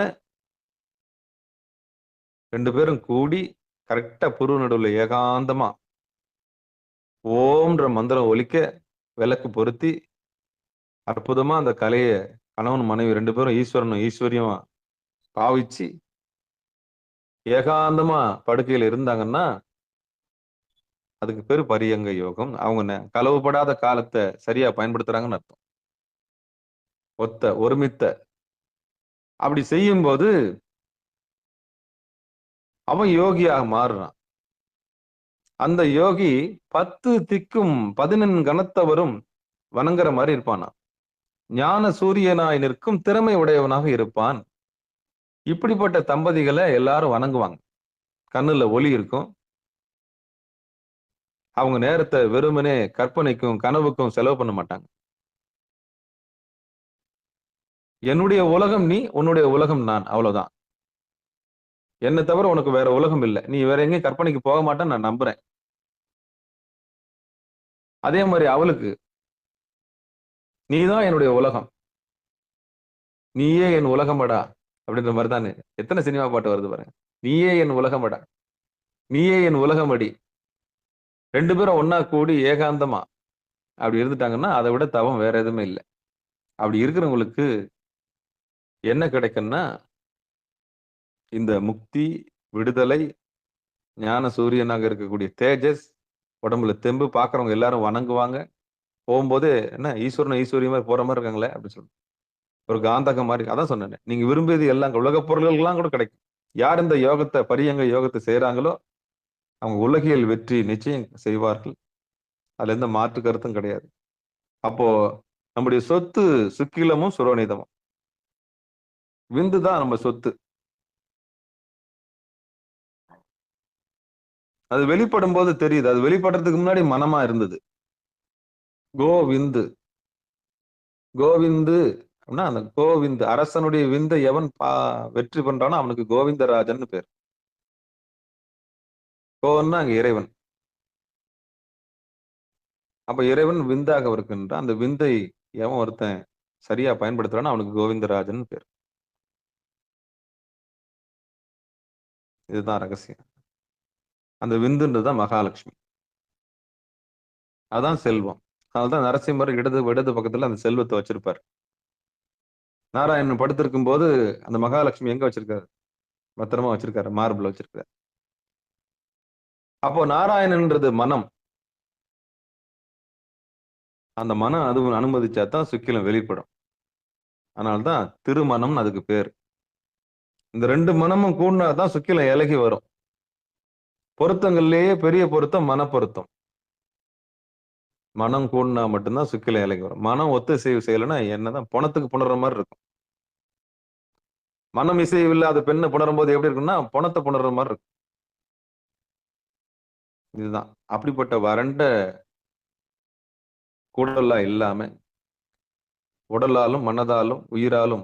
2 பேரும் கூடி கரெக்டா புருவ நடுவுல ஏகாந்தமா ஓம்ன்ற மந்திரம் ஒலிக்க விளக்கு பொருத்தி அற்புதமா அந்த கலைய கணவன் மனைவி 2 பேரும் ஈஸ்வரனும் ஈஸ்வரியும் பாவிச்சு ஏகாந்தமா படுக்கையில இருந்தாங்கன்னா அதுக்கு பேரு பரியங்க யோகம். அவங்க களவுபடாத காலத்தை சரியா பயன்படுத்துறாங்கன்னு அர்த்தம். ஒருமித்த அப்படி செய்யும் போது அவன் யோகியாக மாறுறான். அந்த யோகி 10 திக்கும் 11 கணத்தவரும் வணங்குற மாதிரி இருப்பானா. ஞான சூரியனாய் நிற்கும் திறமை உடையவனாக இருப்பான். இப்படிப்பட்ட தம்பதிகளை எல்லாரும் வணங்குவாங்க. கண்ணுல ஒளி இருக்கும். அவங்க நேரத்தை வெறுமனே கற்பனைக்கும் கனவுக்கும் செலவு பண்ண மாட்டாங்க. என்னுடைய உலகம் நீ, உன்னுடைய உலகம் நான், அவ்வளவுதான். என்னை தவிர உனக்கு வேற உலகம் இல்லை. நீ வேற எங்கேயும் கற்பனைக்கு போக மாட்டேன்னு நான் நம்புறேன். அதே மாதிரி அவளுக்கு நீதான் என்னுடைய உலகம், நீயே என் உலகமடா அப்படின்ற மாதிரி தானே எத்தனை சினிமா பாட்டு வருது பாருங்க. நீயே என் உலகமடா, நீயே என் உலகமடி. 2 பேரும் ஒன்னா கூடி ஏகாந்தமா அப்படி இருந்துட்டாங்கன்னா அதை விட தவம் வேற எதுவுமே இல்லை. அப்படி இருக்கிறவங்களுக்கு என்ன கிடைக்கும்னா இந்த முக்தி, விடுதலை, ஞான சூரியனாக இருக்கக்கூடிய தேஜஸ், உடம்புல தெம்பு, பாக்குறவங்க எல்லாரும் வணங்குவாங்க. போகும்போது என்ன ஈஸ்வரன் ஈஸ்வரிய மாதிரி போற மாதிரி இருக்காங்களே அப்படின்னு சொல்லி ஒரு காந்தகம் மாதிரி. அதான் சொன்னேன், நீங்க விரும்பியது எல்லாம் உலக பொருள்கள்லாம் கூட கிடைக்கும். யார் இந்த யோகத்தை பரியங்க யோகத்தை செய்யறாங்களோ அவங்க உலகியல் வெற்றி நிச்சயம் செய்வார்கள். அதுல எந்த மாற்று கருத்தும் கிடையாது. அப்போ நம்முடைய சொத்து சுக்கிலமும் சுரோனிதமும். விந்து தான் நம்ம சொத்து. அது வெளிப்படும் போது தெரியுது. அது வெளிப்படுறதுக்கு முன்னாடி மனமா இருந்தது. கோவிந்து கோவிந்து அப்படின்னா அந்த கோவிந்து அரசனுடைய விந்தை எவன் வெற்றி பண்றானோ அவனுக்கு கோவிந்தராஜன் பேர். கோன்னா அங்க இறைவன். அப்ப இறைவன் விந்தாக இருக்கின்ற அந்த விந்தை எவன் ஒருத்தன் சரியா பயன்படுத்துறானோ அவனுக்கு கோவிந்தராஜன் பேர். இதுதான் ரகசியம். அந்த விந்துன்றதுதான் மகாலட்சுமி. அதான் செல்வம். அதனால்தான் நரசிம்மர் இடது பக்கத்துல அந்த செல்வத்தை வச்சிருப்பார். நாராயணன் படுத்திருக்கும் போது அந்த மகாலட்சுமி எங்க வச்சிருக்காரு? பத்திரமா வச்சிருக்காரு, மார்பிள் வச்சிருக்காரு. அப்போ நாராயணன்ன்றது மனம். அந்த மனம் அது அனுமதிச்சாதான் சுக்கிலம் வெளிப்படும். அதனால்தான் திருமணம் அதுக்கு பேர். இந்த 2 மனமும் கூடினாதான் சுக்கிலம் இலகி வரும். பொருத்தங்கள்லயே பெரிய பொருத்தம் மன பொருத்தம். மனம் கூடினா மட்டும்தான் சுக்கிலம் இலகி வரும். மனம் ஒத்திசைவு செய்யலைன்னா என்னதான் பணத்துக்கு புணர்ற மாதிரி இருக்கும். மனம் இசைவு இல்லாத பெண்ணை புணரும் போது எப்படி இருக்குன்னா பணத்தை புணர்ற மாதிரி இருக்கும். இதுதான் அப்படிப்பட்ட வறண்ட கூடலா இல்லாம உடலாலும் மனதாலும் உயிராலும்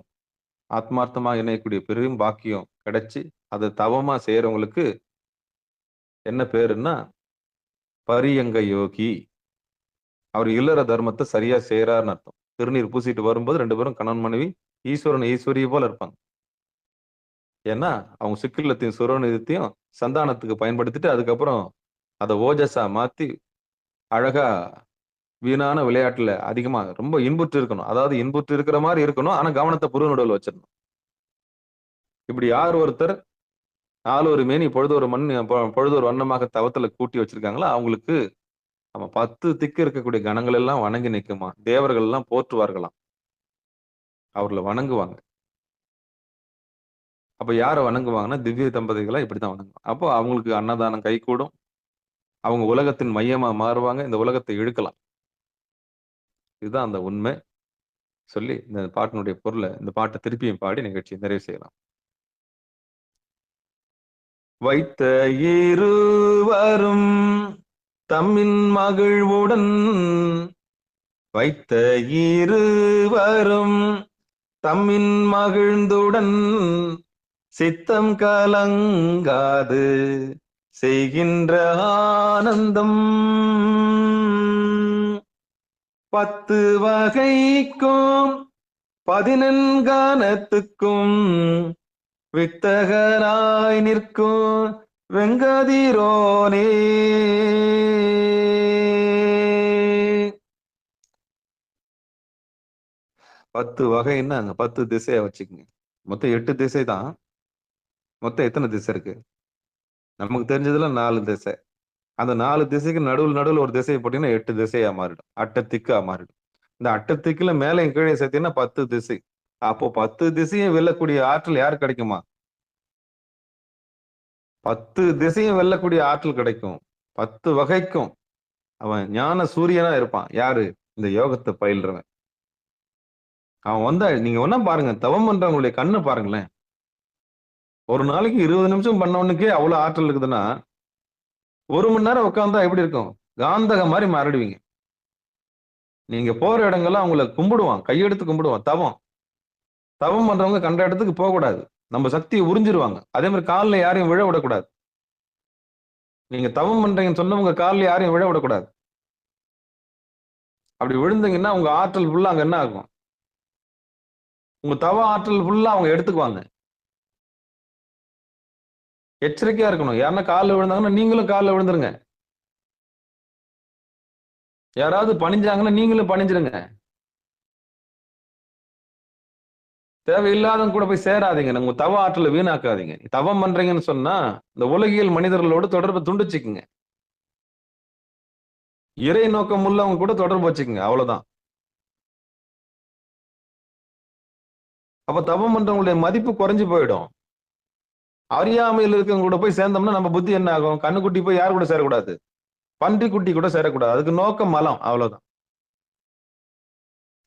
ஆத்மார்த்தமா இணையக்கூடிய பெரும் பாக்கியம் கிடைச்சு அதை தவமா செய்யறவங்களுக்கு என்ன பேருன்னா பரியங்க யோகி. அவர் இல்லற தர்மத்தை சரியா செய்யறாருன்னு அர்த்தம். திருநீர் பூசிட்டு வரும்போது 2 பேரும் கணவன் மனைவி ஈஸ்வரன் ஈஸ்வரிய போல இருப்பாங்க. ஏன்னா அவங்க சுக்கிலத்தையும் சுரோனிதத்தையும் சந்தானத்துக்கு பயன்படுத்திட்டு அதுக்கப்புறம் அதை ஓஜஸா மாத்தி அழகா வீணான விளையாட்டுல அதிகமா ரொம்ப இன்புற்று இருக்கணும். அதாவது இன்புற்று இருக்கிற மாதிரி இருக்கணும், ஆனா கவனத்தை புருவ நடுவில் வச்சிடணும். இப்படி யார் ஒருத்தர் 4 ஒரு மேனி பொழுது ஒரு வண்ணமாக தவத்துல கூட்டி வச்சிருக்காங்களோ அவங்களுக்கு நம்ம 10 திக்கு இருக்கக்கூடிய கணங்கள் எல்லாம் வணங்கி நிற்குமா, தேவர்கள் எல்லாம் போற்றுவார்களாம், அவர்களை வணங்குவாங்க. அப்ப யாரை வணங்குவாங்கன்னா திவ்ய தம்பதிகளை இப்படித்தான் வணங்குவாங்க. அப்போ அவங்களுக்கு அன்னதானம் கை கூடும், அவங்க உலகத்தின் மையமா மாறுவாங்க, இந்த உலகத்தை இழுக்கலாம். இதுதான் அந்த உண்மை சொல்லி இந்த பாட்டினுடைய பொருளை இந்த பாட்டை திருப்பியும் பாடி நிகழ்ச்சியை நிறைவு செய்யலாம். வைத்த இருவரும் தம்மின் மகிழ்வுடன், வைத்த இருவரும் தம்மின் மகிழ்ந்துடன் சித்தம் கலங்காது செய்கின்ற ஆனந்தம் 10 வகைக்கும் 14 வித்தகராய் நிற்கும் வெங்கதிரோனே. பத்து வகைன்னா அங்க 10 திசையா வச்சுக்கோங்க. மொத்தம் 8 திசை தான். மொத்தம் எத்தனை திசை இருக்கு? நமக்கு தெரிஞ்சதுல 4 திசை. அந்த 4 திசைக்கு நடுவுல ஒரு திசையை போட்டீங்கன்னா 8 திசையா மாறிடும். அட்டத்திக்கா மாறிடும். இந்த அட்டத்திக்குல மேலே கீழே சேர்த்தீங்கன்னா 10 திசை. அப்போ 10 திசையை வெல்லக்கூடிய ஆற்றல் யாரு கிடைக்குமா? 10 திசையும் வெல்லக்கூடிய ஆற்றல் கிடைக்கும். 10 வகைக்கும் அவன் ஞான சூரியனா இருப்பான். யாரு? இந்த யோகத்தை பயில்றவன். அவன் வந்தா நீங்க ஒன்னா பாருங்க, தவம் பண்றவங்களுடைய கண்ணு பாருங்களேன். ஒரு நாளைக்கு 20 நிமிஷம் பண்ணவனுக்கே அவ்வளவு ஆற்றல் இருக்குதுன்னா 1 மணி நேரம் உட்கார்ந்தா எப்படி இருக்கும்? காந்தக மாதிரி மாறிடுவீங்க. நீங்க போற இடங்கள்லாம் அவங்கள கும்பிடுவான், கையெடுத்து கும்பிடுவான். தவம் பண்றவங்க கண்ட இடத்துக்கு போக கூடாது. நம்ம சக்தியை உறிஞ்சிருவாங்க. அதே மாதிரி காலில் யாரையும் விழ விடக்கூடாது. நீங்க தவம் பண்றீங்கன்னு சொன்னவங்க காலில் யாரையும் விழ விடக்கூடாது. அப்படி விழுந்தீங்கன்னா உங்க ஆற்றல் ஃபுல்லா அங்க என்ன ஆகும்? உங்க தவ ஆற்றல் ஃபுல்லா அவங்க எடுத்துக்குவாங்க. எச்சரிக்கையா இருக்கணும். யாருன்னா காலில் விழுந்தாங்கன்னா நீங்களும் காலில் விழுந்துருங்க. யாராவது பணிஞ்சாங்கன்னா நீங்களும் பணிஞ்சிருங்க. தேவையில்லாதவங்க கூட போய் சேராதீங்க. உங்க தவ ஆற்றலை வீணாக்காதீங்க. தவம் பண்றீங்கன்னு சொன்னா இந்த உலகியல் மனிதர்களோடு தொடர்பு துண்டிச்சுக்குங்க. இறை நோக்கம் உள்ளவங்க கூட தொடர்பு வச்சுக்கோங்க. அவ்வளவுதான். அப்ப தவம் பண்றவங்களுடைய மதிப்பு குறைஞ்சு போயிடும். அறியாமையில் இருக்கவங்க கூட போய் சேர்ந்தோம்னா நம்ம புத்தி என்ன ஆகும்? கண்ணுக்குட்டி போய் யாரு கூட சேரக்கூடாது? பன்றி குட்டி கூட சேரக்கூடாது. அதுக்கு நோக்கம் மலம். அவ்வளவுதான்.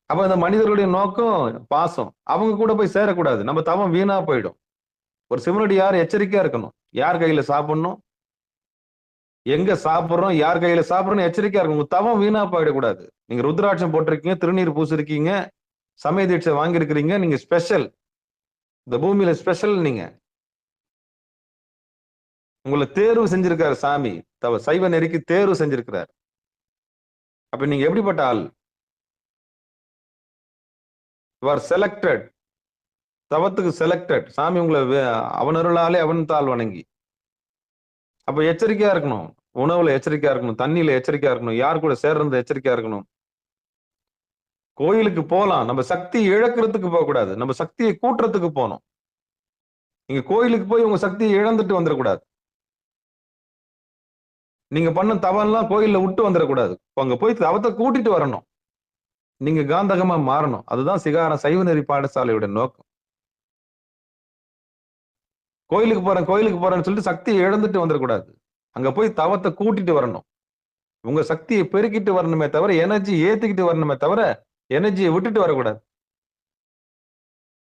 அப்ப இந்த மனிதர்களுடைய நோக்கம் பாசம். அவங்க கூட போய் சேரக்கூடாது. நம்ம தவம் வீணா போயிடும். ஒரு சிவனடியார் எச்சரிக்கையா இருக்கணும். யார் கையில சாப்பிடணும், எங்க சாப்பிடுறோம், யார் கையில சாப்பிடணும் எச்சரிக்கையா இருக்கணும். உங்க தவம் வீணா போயிடக்கூடாது. நீங்க ருத்ராட்சம் போட்டிருக்கீங்க, திருநீர் பூசிருக்கீங்க, சமய தீட்சை வாங்கியிருக்கிறீங்க. நீங்க ஸ்பெஷல். இந்த பூமியில ஸ்பெஷல். நீங்க உங்களை தேர்வு செஞ்சிருக்காரு சாமி. சைவ நெறிக்கு தேர்வு செஞ்சிருக்கிறார். அப்ப நீங்க எப்படிப்பட்ட ஆள்? You are selected. தவத்துக்கு செலக்டட். சாமி உங்களை அவனருளாலே அவன் தாள் வணங்கி. அப்ப எச்சரிக்கையா இருக்கணும். உணவுல எச்சரிக்கையா இருக்கணும், தண்ணியில எச்சரிக்கையா இருக்கணும், யார் கூட சேர்றது எச்சரிக்கையா இருக்கணும். கோயிலுக்கு போலாம், நம்ம சக்தி இழக்கிறதுக்கு போக கூடாது. நம்ம சக்தியை கூட்டுறதுக்கு போகணும். நீங்க கோயிலுக்கு போய் உங்க சக்தியை இழந்துட்டு வந்துடக்கூடாது. நீங்க பண்ண தவெல்லாம் கோயில்ல விட்டு வந்துடக்கூடாது. அங்க போய் தவத்தை கூட்டிட்டு வரணும். நீங்க காந்தகமா மாறணும். அதுதான் சிகாரம் சைவ நெறி பாடசாலையோட நோக்கம். கோயிலுக்கு போறேன்னு சொல்லிட்டு சக்தியை இழந்துட்டு வந்துடக்கூடாது. அங்க போய் தவத்தை கூட்டிட்டு வரணும். உங்க சக்தியை பெருக்கிட்டு வரணுமே தவிர, எனர்ஜி ஏத்திக்கிட்டு வரணுமே தவிர, எனர்ஜியை விட்டுட்டு வரக்கூடாது.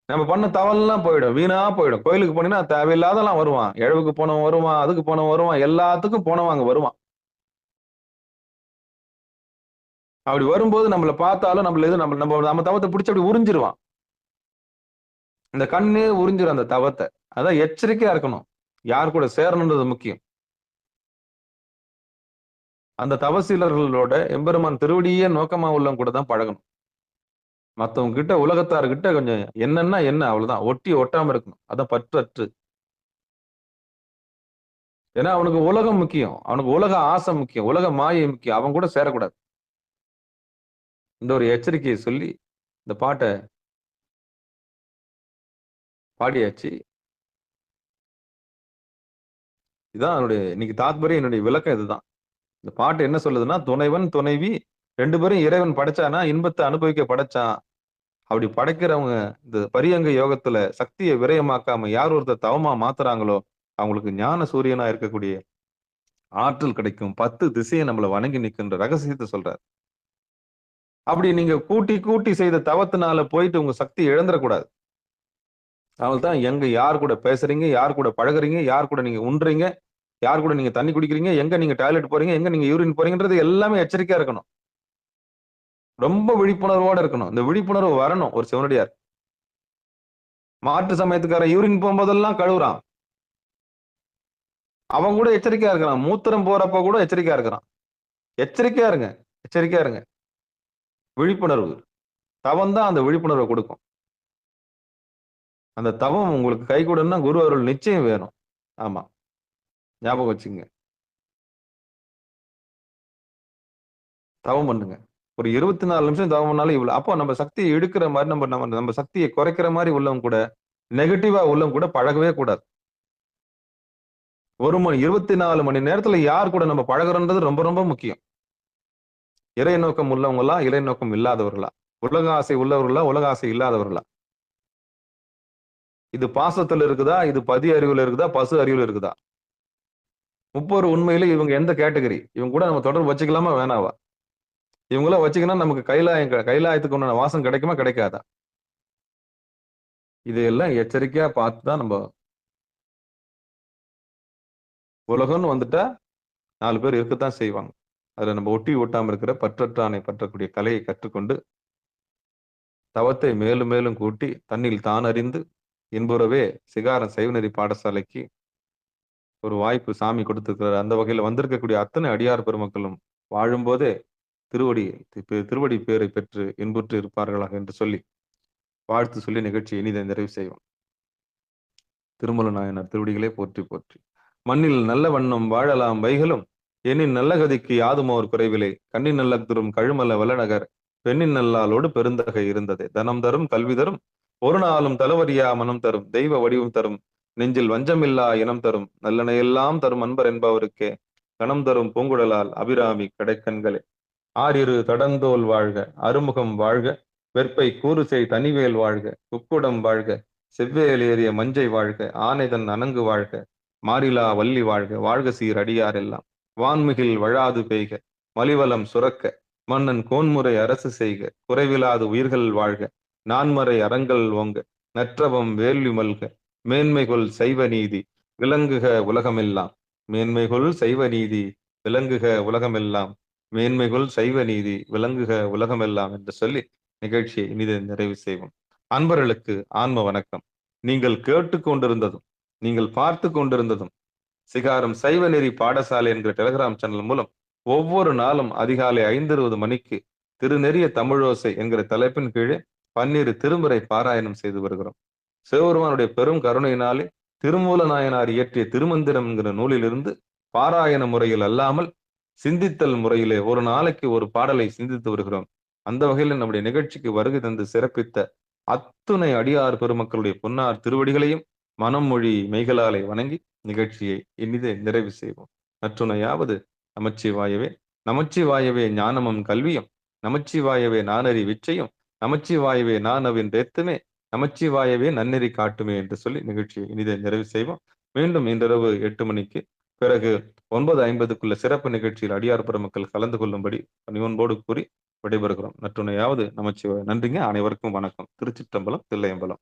நம்ம பண்ண தவெல்லாம் போயிடும், வீணா போயிடும். கோயிலுக்கு போனீங்கன்னா தேவையில்லாதெல்லாம் வருவான். இழவுக்கு போனவன் வருவான், அதுக்கு போனவன் வருவான், எல்லாத்துக்கும் போனவங்க வருவான். அப்படி வரும்போது நம்மளை பார்த்தாலும் நம்ம தவத்தை பிடிச்சி அப்படி உறிஞ்சிருவான். இந்த கண்ணே உறிஞ்சிரும் அந்த தவத்தை. அதான் எச்சரிக்கையா இருக்கணும். யார் கூட சேரணுன்றது முக்கியம். அந்த தவசீலர்களோட எம்பெருமான் திருவடியே நோக்கமா உள்ளவங்க கூட தான் பழகணும். மத்தவங்க கிட்ட, உலகத்தார்கிட்ட கொஞ்சம் என்னன்னா என்ன, அவ்வளவுதான். ஒட்டாம இருக்கணும். அதான் பற்றற்று. ஏன்னா அவனுக்கு உலகம் முக்கியம், அவனுக்கு உலக ஆசை முக்கியம், உலக மாயை முக்கியம். அவன் கூட சேரக்கூடாது. இந்த ஒரு எச்சரிக்கையை சொல்லி இந்த பாட்டை பாடியாச்சு. இதான் என்னுடைய இன்னைக்கு தாத்பரியம். என்னுடைய விளக்கம் இதுதான். இந்த பாட்டு என்ன சொல்லுதுன்னா, துணைவன் துணைவி 2 பேரும் இறைவன் படைச்சானா இன்பத்தை அனுபவிக்க படைச்சான். அப்படி படைக்கிறவங்க இந்த பரியங்க யோகத்துல சக்தியை விரயமாக்காம யார் ஒருத்தர் தவமா மாத்துறாங்களோ அவங்களுக்கு ஞான சூரியனா இருக்கக்கூடிய ஆற்றல் கிடைக்கும். 10 திசையை நம்மளை வணங்கி நிற்கின்ற ரகசியத்தை சொல்றாரு. அப்படி நீங்க கூட்டி செய்த தவத்தினால போயிட்டு உங்க சக்தி இழந்துடக்கூடாது. அவள்தான் எங்க யார் கூட பேசுறீங்க, யார் கூட பழகுறீங்க, யார் கூட நீங்க உண்றீங்க, யார் கூட நீங்க தண்ணி குடிக்கிறீங்க, எங்க நீங்க டாய்லெட் போறீங்க, எங்க நீங்க யூரின் போறீங்கன்றது எல்லாமே எச்சரிக்கையா இருக்கணும். ரொம்ப விழிப்புணர்வோட இருக்கணும். இந்த விழிப்புணர்வு வரணும். ஒரு சிவனடியார் மாற்று சமயத்துக்கார யூரின் போகும்போதெல்லாம் கழுவுறான். அவன் கூட எச்சரிக்கையா இருக்கிறான். மூத்திரம் போறப்ப கூட எச்சரிக்கையா இருக்கிறான். எச்சரிக்கையா இருங்க. எச்சரிக்கையா இருங்க. விழிப்புணர்வு. தவம் தான் அந்த விழிப்புணர்வை கொடுக்கும். அந்த தவம் உங்களுக்கு கைகூடணும்னா குரு அருள் நிச்சயம் வேணும். ஆமா. ஞாபகம் வச்சுக்கங்க. தவம் பண்ணுங்க. ஒரு 24 நிமிஷம் தவம் பண்ணாலும் இவ்வளவு. அப்போ நம்ம சக்தியை எடுக்கிற மாதிரி நம்ம நம்ம நம்ம சக்தியை குறைக்கிற மாதிரி உள்ளவங்க கூட நெகட்டிவா உள்ளவங்க கூட பழகவே கூடாது. 24 மணி நேரத்துல யார் கூட நம்ம பழகுறோன்றது ரொம்ப ரொம்ப முக்கியம். இறை நோக்கம் உள்ளவங்களா, இறை நோக்கம் இல்லாதவர்களா, உலக ஆசை உள்ளவர்களா, உலக ஆசை இல்லாதவர்களா, இது பாசத்துல இருக்குதா, இது பதி அறிவுல இருக்குதா, பசு அறிவுல இருக்குதா, முப்பொரு உண்மையில இவங்க எந்த கேட்டகரி, இவங்க கூட நம்ம தொடர்பு வச்சுக்கலாமா வேணாவா, இவங்கள வச்சுக்கினா நமக்கு கைலாயத்துக்கு உண்டான வாசம் கிடைக்குமா கிடைக்காதா, இதையெல்லாம் எச்சரிக்கையா பார்த்துதான் நம்ம. உலகம்னு வந்துட்டா 4 பேர் இருக்கத்தான் செய்வாங்க. அதுல நம்ம ஒட்டி ஒட்டாம இருக்கிற பற்றற்றானை பற்றக்கூடிய கலையை கற்றுக்கொண்டு தவத்தை மேலும் மேலும் கூட்டி தன்னில் தான் அறிந்து என்புறவே சிகாரம் சைவநெறி பாடசாலைக்கு ஒரு வாய்ப்பு சாமி கொடுத்திருக்கிறார். அந்த வகையில வந்திருக்கக்கூடிய அத்தனை அடியார் பெருமக்களும் வாழும்போதே திருவடி பேரை பெற்று இன்புற்று இருப்பார்களாக என்று சொல்லி வாழ்த்து சொல்லி நிகழ்ச்சியை இனிதை நிறைவு செய்வோம். திருமல நாயனார் திருவடிகளே போற்றி போற்றி. மண்ணில் நல்ல வண்ணம் வாழலாம் வைகளும் எண்ணின் நல்ல கதிக்கு யாதுமோர் குறைவிலே கண்ணின் நல்ல தரும் கழுமல்ல வல்லநகர் பெண்ணின் நல்லாலோடு பெருந்தகை இருந்தது தனம் தரும் கல்வி தரும் ஒரு நாளும் தலவரியா மனம் தரும் தெய்வ வடிவம் தரும் நெஞ்சில் வஞ்சமில்லா இனம் தரும் நல்லனையெல்லாம் தரும் அன்பர் என்பவருக்கே கணம் தரும் பூங்குழலால் அபிராமி கடைக்கண்களே ஆறிரு தடந்தோல் வாழ்க அருமுகம் வாழ்க வெற்பை கூறுசை தனிவேல் வாழ்க குக்குடம் வாழ்க செவ்வேல் ஏறிய மஞ்சை வாழ்க ஆனைதன் அணங்கு வாழ்க மாறிலா வள்ளி வாழ்க வாழ்க சீர் அடியார் எல்லாம் வான்மிகில் வழாது பெய்க மலிவலம் சுரக்க மன்னன் கோன்முறை அரசு செய்க குறைவிலாது உயிர்கள் வாழ்க நான்மறை அறங்கள் ஓங்க நற்றவம் வேள்வி மல்க மேன்மைகொள் சைவ நீதி விளங்குக உலகமெல்லாம் மேன்மைகொள் சைவ நீதி விளங்குக உலகமெல்லாம் மேன்மைகொள் சைவ நீதி விளங்குக உலகமெல்லாம் என்று சொல்லி நிகழ்ச்சியை இனிதை நிறைவு செய்வோம். அன்பர்களுக்கு ஆன்ம வணக்கம். நீங்கள் கேட்டுக்கொண்டிருந்ததும் நீங்கள் பார்த்து கொண்டிருந்ததும் சிகாரம் சைவ நெறி பாடசாலை என்கிற டெலிகிராம் சேனல் மூலம் ஒவ்வொரு நாளும் அதிகாலை 5:20 மணிக்கு திருநெறிய தமிழோசை என்கிற தலைப்பின் கீழே 12 திருமுறை பாராயணம் செய்து வருகிறோம். சிவபெருமானுடைய பெரும் கருணையினாலே திருமூல நாயனார் இயற்றிய திருமந்திரம் என்கிற நூலிலிருந்து பாராயண முறையில் அல்லாமல் சிந்தித்தல் முறையிலே ஒரு நாளைக்கு ஒரு பாடலை சிந்தித்து வருகிறோம். அந்த வகையில் நம்முடைய நிகழ்ச்சிக்கு வருகை தந்து சிறப்பித்த அத்துணை அடியார் பெருமக்களுடைய பொன்னார் திருவடிகளையும் மனம் மொழி மெய்களாலை வணங்கி நிகழ்ச்சியை இனிதே நிறைவு செய்வோம். நற்றுணையாவது நமச்சிவாயவே நமச்சிவாயவே ஞானமும் கல்வியும் நமச்சிவாயவே நானறி விச்சையும் நமச்சிவாயவே நானவின் ரேத்துமே நமச்சிவாயவே நன்னெறி காட்டுமே என்று சொல்லி நிகழ்ச்சியை இனிதே நிறைவு செய்வோம். மீண்டும் இன்றிரவு 8 மணிக்கு பிறகு 9:50க்குள்ள சிறப்பு நிகழ்ச்சியில் அடியார் பெருமக்கள் கலந்து கொள்ளும்படி பணிவன்போடு கூறி விடைபெறுகிறோம். நற்றுணையாவது நமச்சிவாய. நன்றிங்க. அனைவருக்கும் வணக்கம். திருச்சிற்றம்பலம், தில்லையம்பலம்.